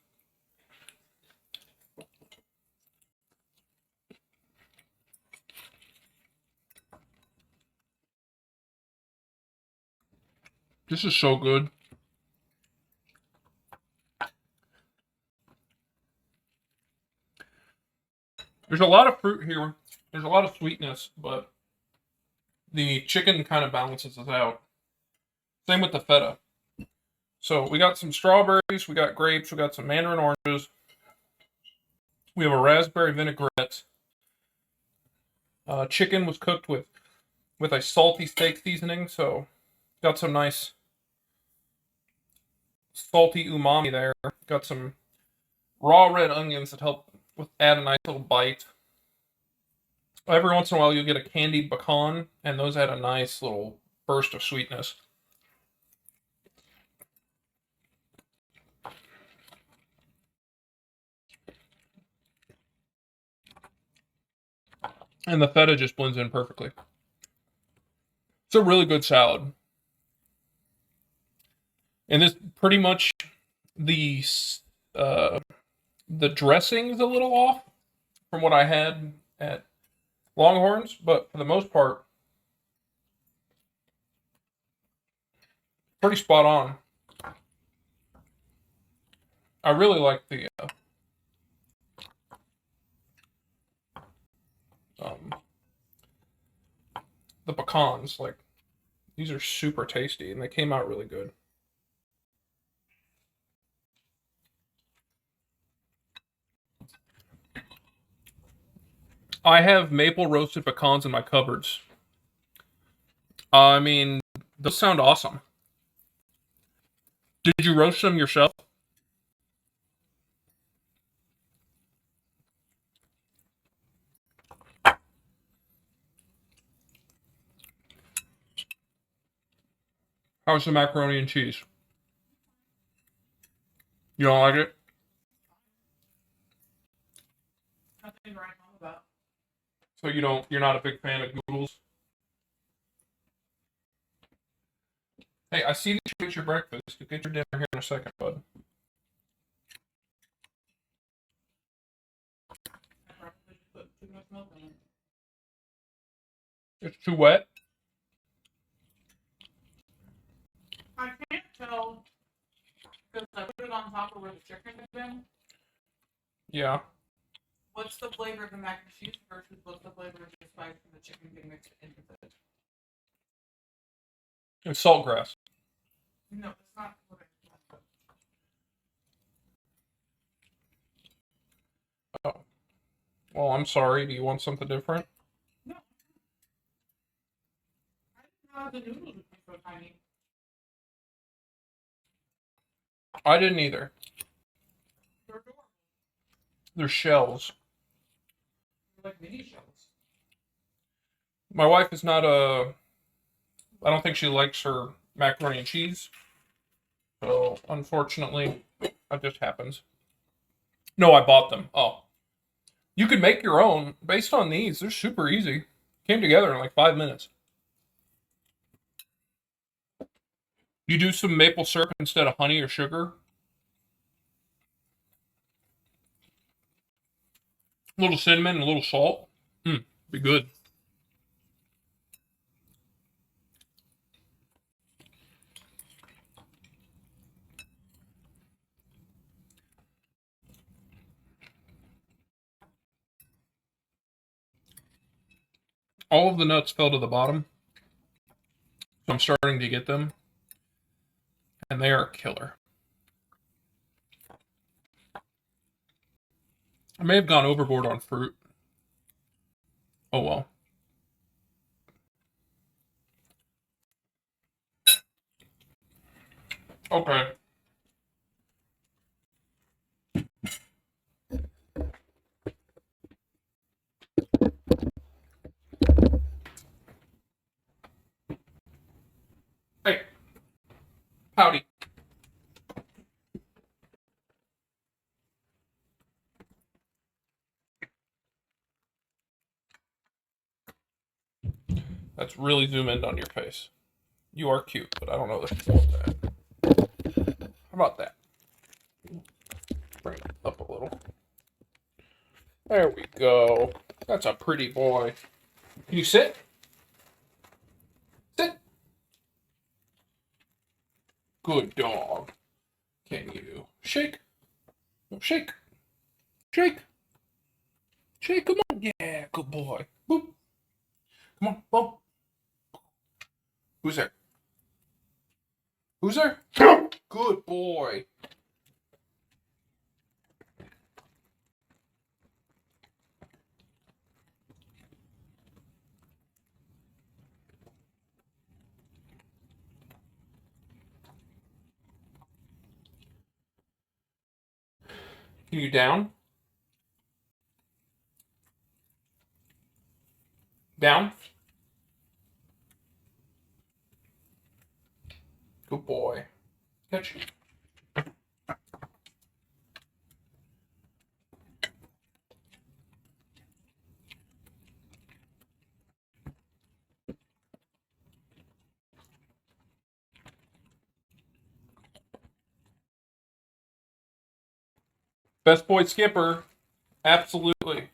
This is so good. There's a lot of fruit here. There's a lot of sweetness, but the chicken kind of balances it out. Same with the feta. So we got some strawberries, we got grapes, we got some mandarin oranges. We have a raspberry vinaigrette. Chicken was cooked with a salty steak seasoning, so got some nice salty umami there. Got some raw red onions that help with add a nice little bite. Every once in a while you'll get a candied pecan, and those add a nice little burst of sweetness. And the feta just blends in perfectly. It's a really good salad. And this pretty much the dressing's a little off from what I had at Longhorns, but for the most part, pretty spot on. I really like the pecans. Like, these are super tasty, and they came out really good. I have maple roasted pecans in my cupboards. I mean, those sound awesome. Did you roast them yourself? How's the macaroni and cheese? You don't like it? Nothing to write home about. So you're not a big fan of noodles? Hey, I see that you ate your breakfast. Get your dinner here in a second, bud. It's too wet. I can't tell because I put it on top of where the chicken has been. Yeah. What's the flavor of the mac and cheese versus what's the flavor of the spice from the chicken getting mixed into it? It's saltgrass. No, it's not what I thought. Oh. Well, I'm sorry. Do you want something different? No. I didn't know the noodles would be so tiny. I didn't either. They're adorable. They're shells. They're like mini shells. My wife is not a. I don't think she likes her macaroni and cheese. So, unfortunately, that just happens. No, I bought them. Oh. You could make your own based on these. They're super easy. Came together in like 5 minutes. You do some maple syrup instead of honey or sugar. A little cinnamon and a little salt. Be good. All of the nuts fell to the bottom. So I'm starting to get them. And they are killer. I may have gone overboard on fruit. Oh well. Okay. Hey. Howdy. Let's really zoom in on your face. You are cute, but I don't know that you want that. How about that? Bring it up a little. There we go. That's a pretty boy. Can you sit? Sit. Good dog. Can you shake? No, shake. Shake. Shake. Come on. Yeah, good boy. Boop. Come on. Boom. Who's there? Who's there? Good boy. Can you down? Down. Good boy. Catch. Best boy skipper. Absolutely.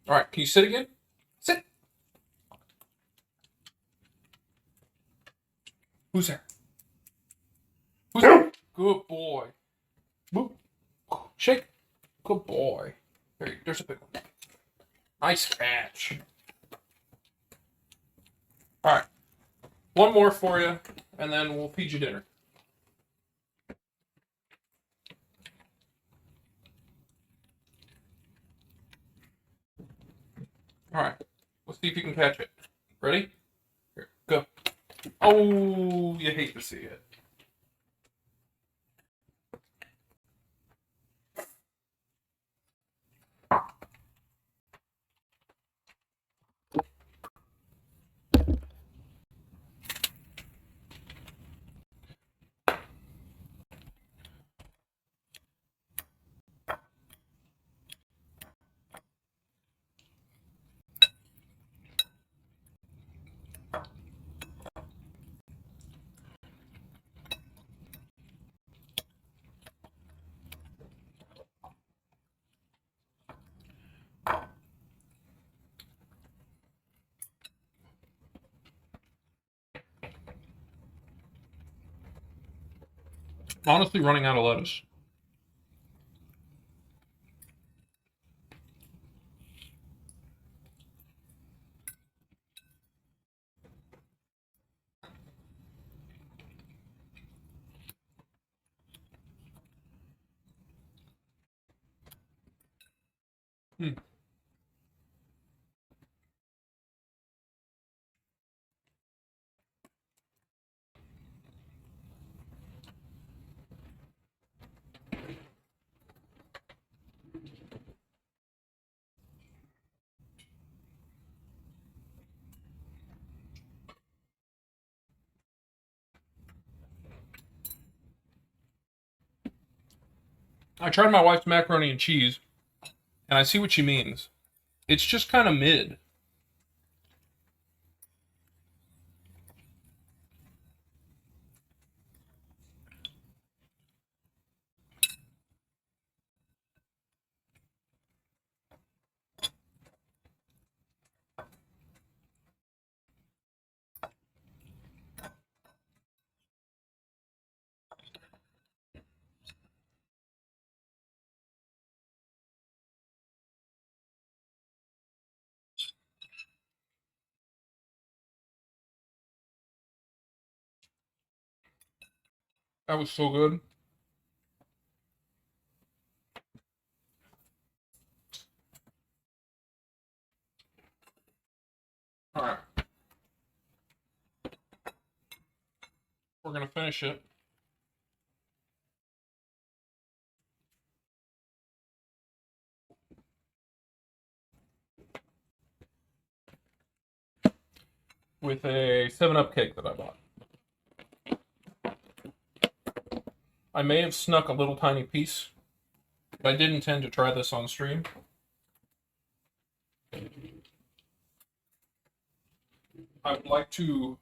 All right. Can you sit again? Sit. Who's there? Who's there? Good boy. Boop. Shake. Good boy. There's a big one. Nice catch. All right. One more for you, and then we'll feed you dinner. All right. Let's see if you can catch it. Ready? Here, go. Oh, you hate to see it. Honestly, running out of lettuce. Hmm. I tried my wife's macaroni and cheese, and I see what she means. It's just kind of mid. That was so good. All right, we're gonna finish it. With a 7-Up cake that I bought. I may have snuck a little tiny piece, but I did intend to try this on stream. I would like to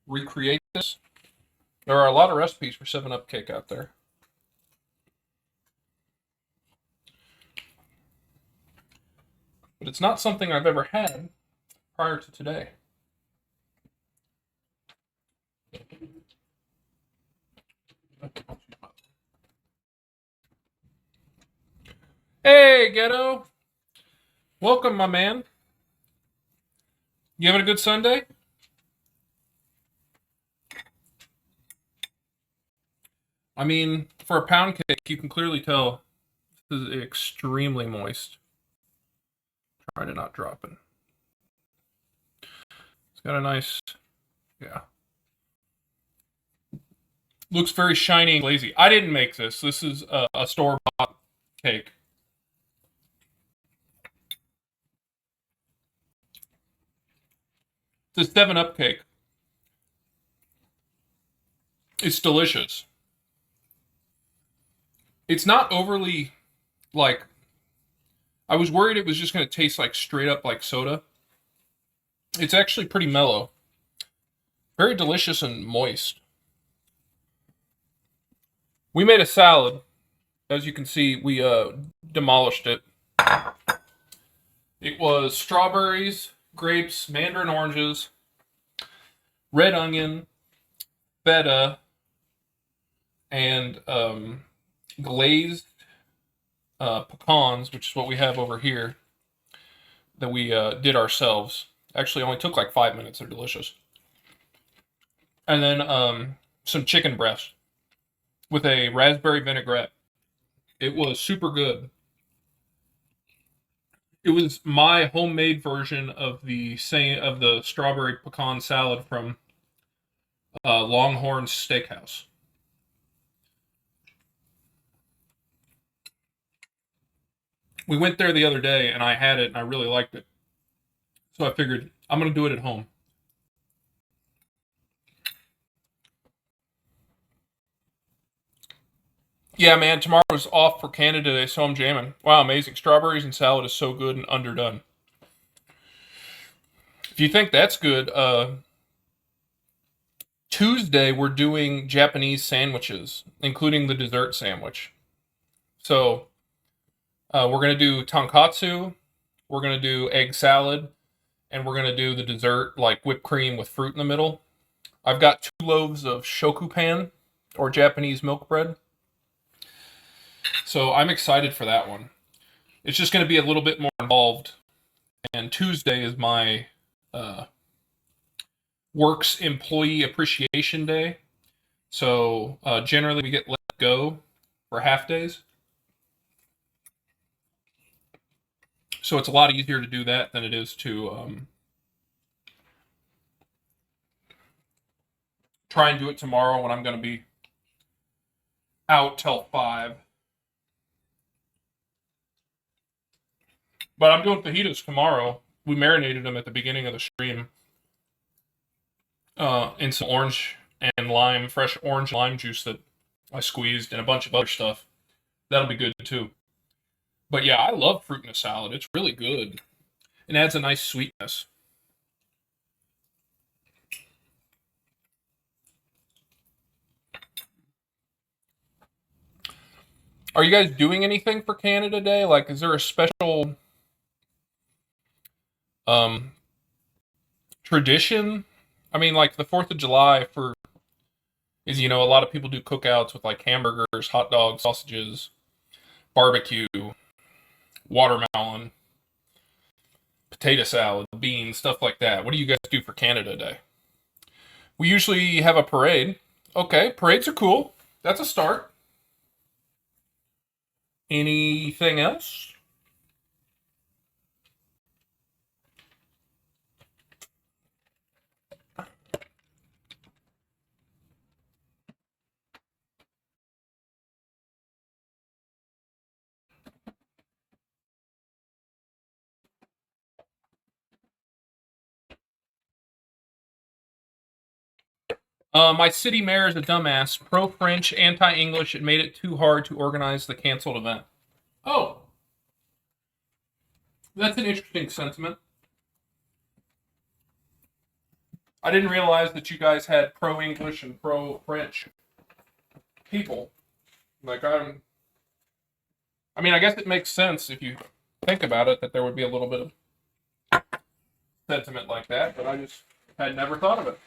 recreate this. There are a lot of recipes for 7-Up cake out there. But it's not something I've ever had prior to today. Hey, Ghetto! Welcome, my man. You having a good Sunday? I mean, for a pound cake, you can clearly tell this is extremely moist. Trying to not drop it. It's got a nice, yeah. Looks very shiny and glazy. I didn't make this. This is a store-bought cake. It's a 7-Up cake. It's delicious. It's not overly, like, I was worried it was just going to taste like straight up like soda. It's actually pretty mellow. Very delicious and moist. We made a salad. As you can see, we demolished it. It was strawberries, grapes, mandarin oranges, red onion, feta, and glazed pecans, which is what we have over here, that we did ourselves. Actually, only took like 5 minutes. They're delicious. And then some chicken breast with a raspberry vinaigrette. It was super good. It was my homemade version of the strawberry pecan salad from Longhorn Steakhouse. We went there the other day and I had it and I really liked it. So I figured I'm going to do it at home. Yeah, man, tomorrow's off for Canada today, so I'm jamming. Wow, amazing. Strawberries and salad is so good and underdone. If you think that's good, Tuesday we're doing Japanese sandwiches, including the dessert sandwich. So we're going to do tonkatsu, we're going to do egg salad, and we're going to do the dessert, like whipped cream with fruit in the middle. I've got 2 loaves of shokupan or Japanese milk bread. So I'm excited for that one. It's just going to be a little bit more involved. And Tuesday is my works employee appreciation day. So generally we get let go for half days. So it's a lot easier to do that than it is to try and do it tomorrow when I'm going to be out till 5. But I'm doing fajitas tomorrow. We marinated them at the beginning of the stream in some orange and lime, fresh orange lime juice that I squeezed, and a bunch of other stuff. That'll be good too. But yeah, I love fruit in a salad. It's really good. It adds a nice sweetness. Are you guys doing anything for Canada Day? Like, is there a special um, tradition? I mean, like the 4th of July for is, a lot of people do cookouts with like hamburgers, hot dogs, sausages, barbecue, watermelon, potato salad, beans, stuff like that. What do you guys do for Canada Day? We usually have a parade. Okay, parades are cool. That's a start. Anything else? My city mayor is a dumbass, pro-French, anti-English. It made it too hard to organize the canceled event. Oh, that's an interesting sentiment. I didn't realize that you guys had pro-English and pro-French people. Like, I mean, I guess it makes sense if you think about it that there would be a little bit of sentiment like that, but I just had never thought of it.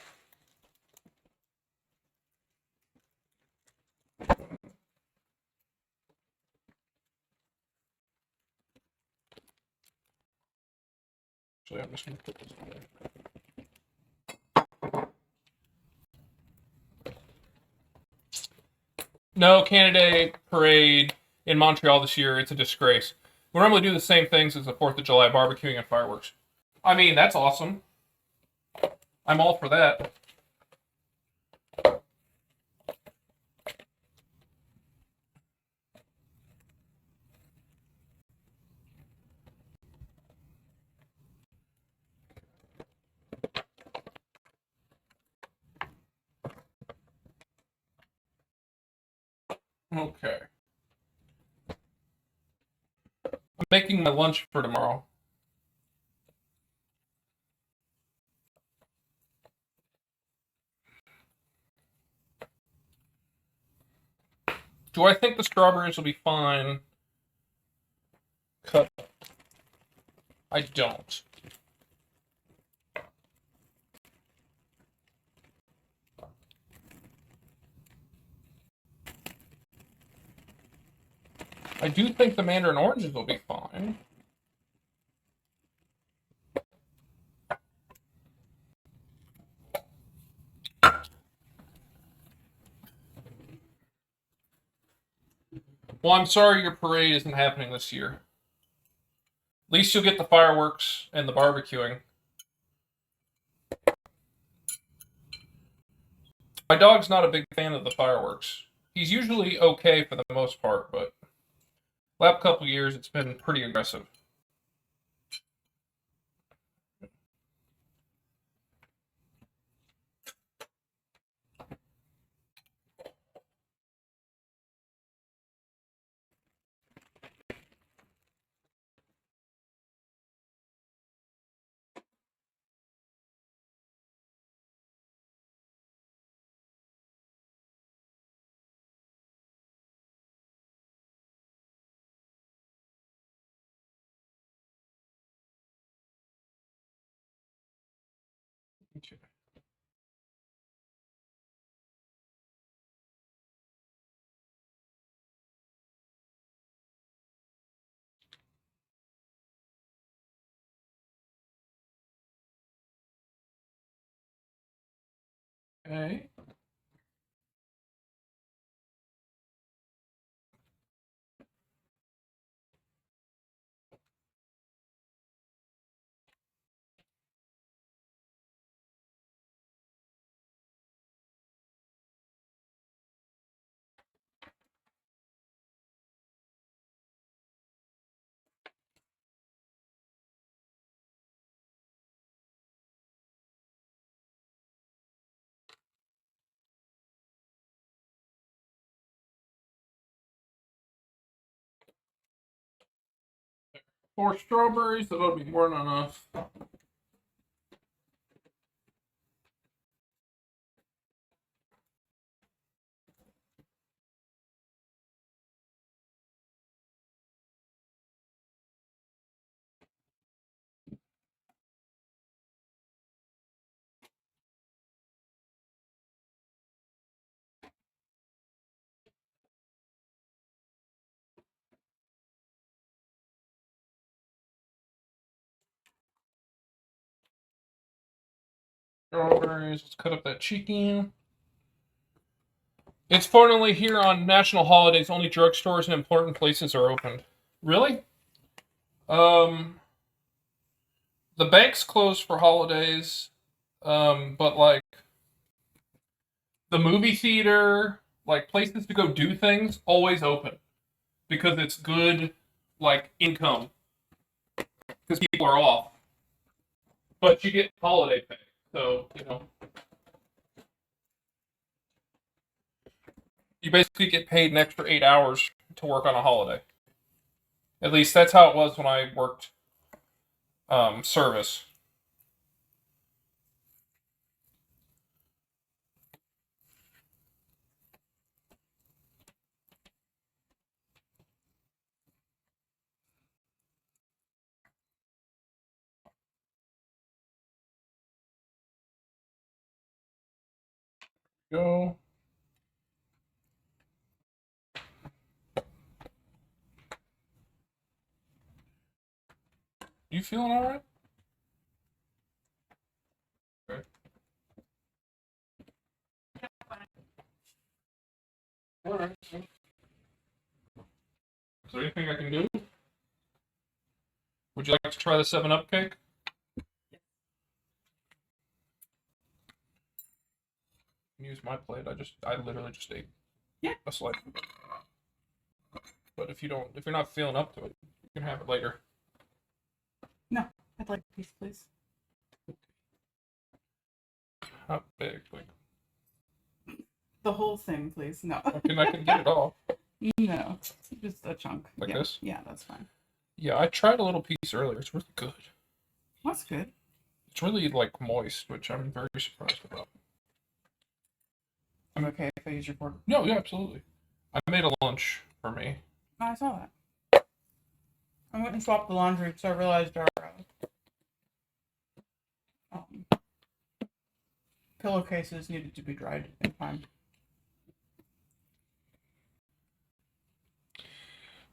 Actually, I'm just going to put this away. No, Canada Day parade in Montreal this year. It's a disgrace. We normally do the same things as the 4th of July barbecuing and fireworks. I mean, that's awesome. I'm all for that. Okay. I'm making my lunch for tomorrow. Do I think the strawberries will be fine? Cut. I don't. I do think the mandarin oranges will be fine. Well, I'm sorry your parade isn't happening this year. At least you'll get the fireworks and the barbecuing. My dog's not a big fan of the fireworks. He's usually okay for the most part, but last couple years it's been pretty aggressive. Okay. Okay. Four strawberries, that'll be more than enough. Strawberries, let's cut up that chicken. It's fortunately here on national holidays, only drugstores and important places are opened. Really? The banks close for holidays, but like the movie theater, like places to go do things, always open because it's good, like income because people are off. But you get holiday pay, so you basically get paid an extra 8 hours to work on a holiday. At least that's how it was when I worked service. Go. You feeling all right? Okay. All right. Is there anything I can do? Would you like to try the 7-Up cake? Use my plate. I literally just ate a slice. But if you're not feeling up to it, you can have it later. No, I'd like a piece, please. How big? Like, The whole thing, please. No. I can get it all. No, just a chunk. Like this? Yeah, that's fine. Yeah, I tried a little piece earlier. It's really good. That's good. It's really like moist, which I'm very surprised about. I'm okay if I use your fork. No, yeah, absolutely. I made a lunch for me. Oh, I saw that. I went and swapped the laundry because I realized our pillowcases needed to be dried in time.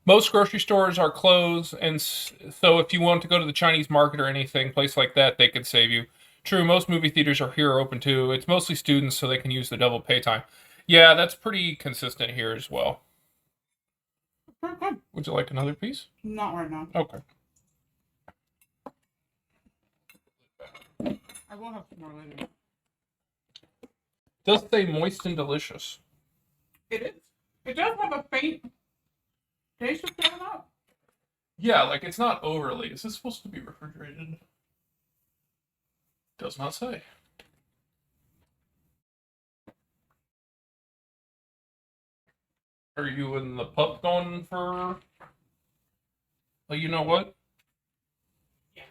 Most grocery stores are closed, and so if you want to go to the Chinese market or anything, place like that, they could save you. True, most movie theaters are here open too. It's mostly students, so they can use the double pay time. Yeah, that's pretty consistent here as well. Pretty good. Would you like another piece? Not right now. Okay. I will have some more later. Does say moist and delicious. It is. It does have a faint taste of 7-Up. Yeah, like it's not overly. Is this supposed to be refrigerated? Does not say. Are you and the pup going for? You know what? Yeah.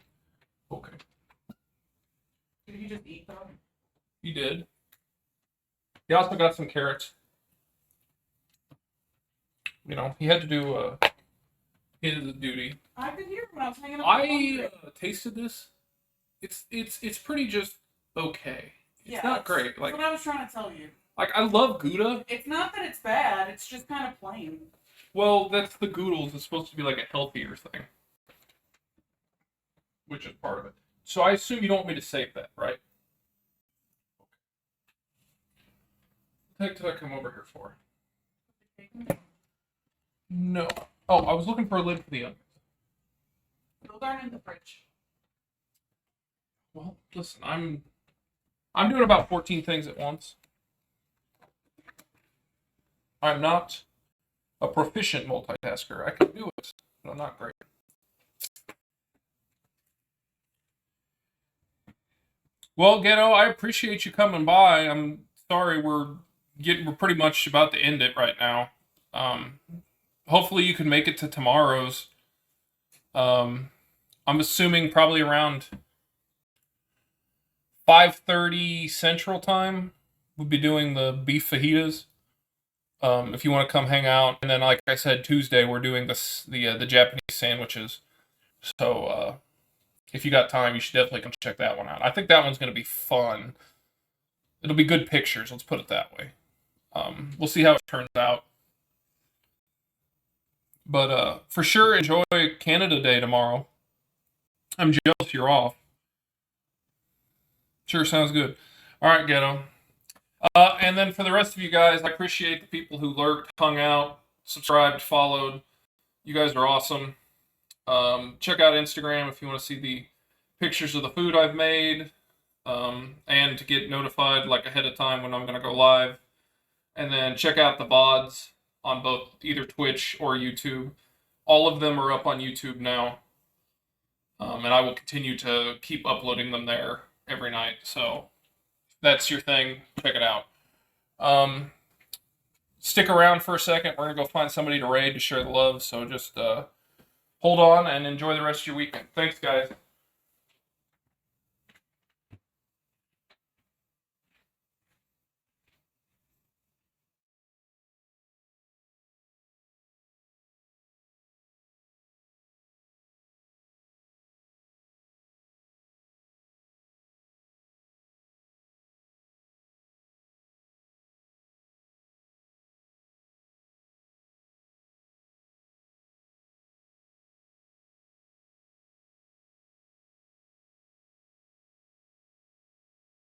Okay. Did he just eat them? He did. He also got some carrots. He had to do his duty. I could hear when I was hanging up. I tasted this. It's pretty just okay. It's not great. Like that's what I was trying to tell you. Like I love Gouda. It's not that it's bad. It's just kind of plain. Well, that's the Goodles. It's supposed to be like a healthier thing, which is part of it. So I assume you don't want me to save that, right? the heck did I come over here for? No. Oh, I was looking for a lid for the onions. Those aren't in the fridge. Well, listen, I'm doing about 14 things at once. I'm not a proficient multitasker. I can do it, but I'm not great. Well, Ghetto, I appreciate you coming by. I'm sorry we're pretty much about to end it right now. Hopefully you can make it to tomorrow's. I'm assuming probably around 5:30 Central Time. We'll be doing the beef fajitas. If you want to come hang out, and then like I said, Tuesday we're doing the Japanese sandwiches. So if you got time, you should definitely come check that one out. I think that one's going to be fun. It'll be good pictures. Let's put it that way. We'll see how it turns out. But for sure, enjoy Canada Day tomorrow. I'm jealous you're off. Sure, sounds good. All right, Ghetto. And then for the rest of you guys, I appreciate the people who lurked, hung out, subscribed, followed. You guys are awesome. Check out Instagram if you want to see the pictures of the food I've made, and to get notified like ahead of time when I'm going to go live. And then check out the VODs on both either Twitch or YouTube. All of them are up on YouTube now. And I will continue to keep uploading them there every night. So if that's your thing, check it out. Stick around for a second. We're going to go find somebody to raid to share the love. So just hold on and enjoy the rest of your weekend. Thanks, guys.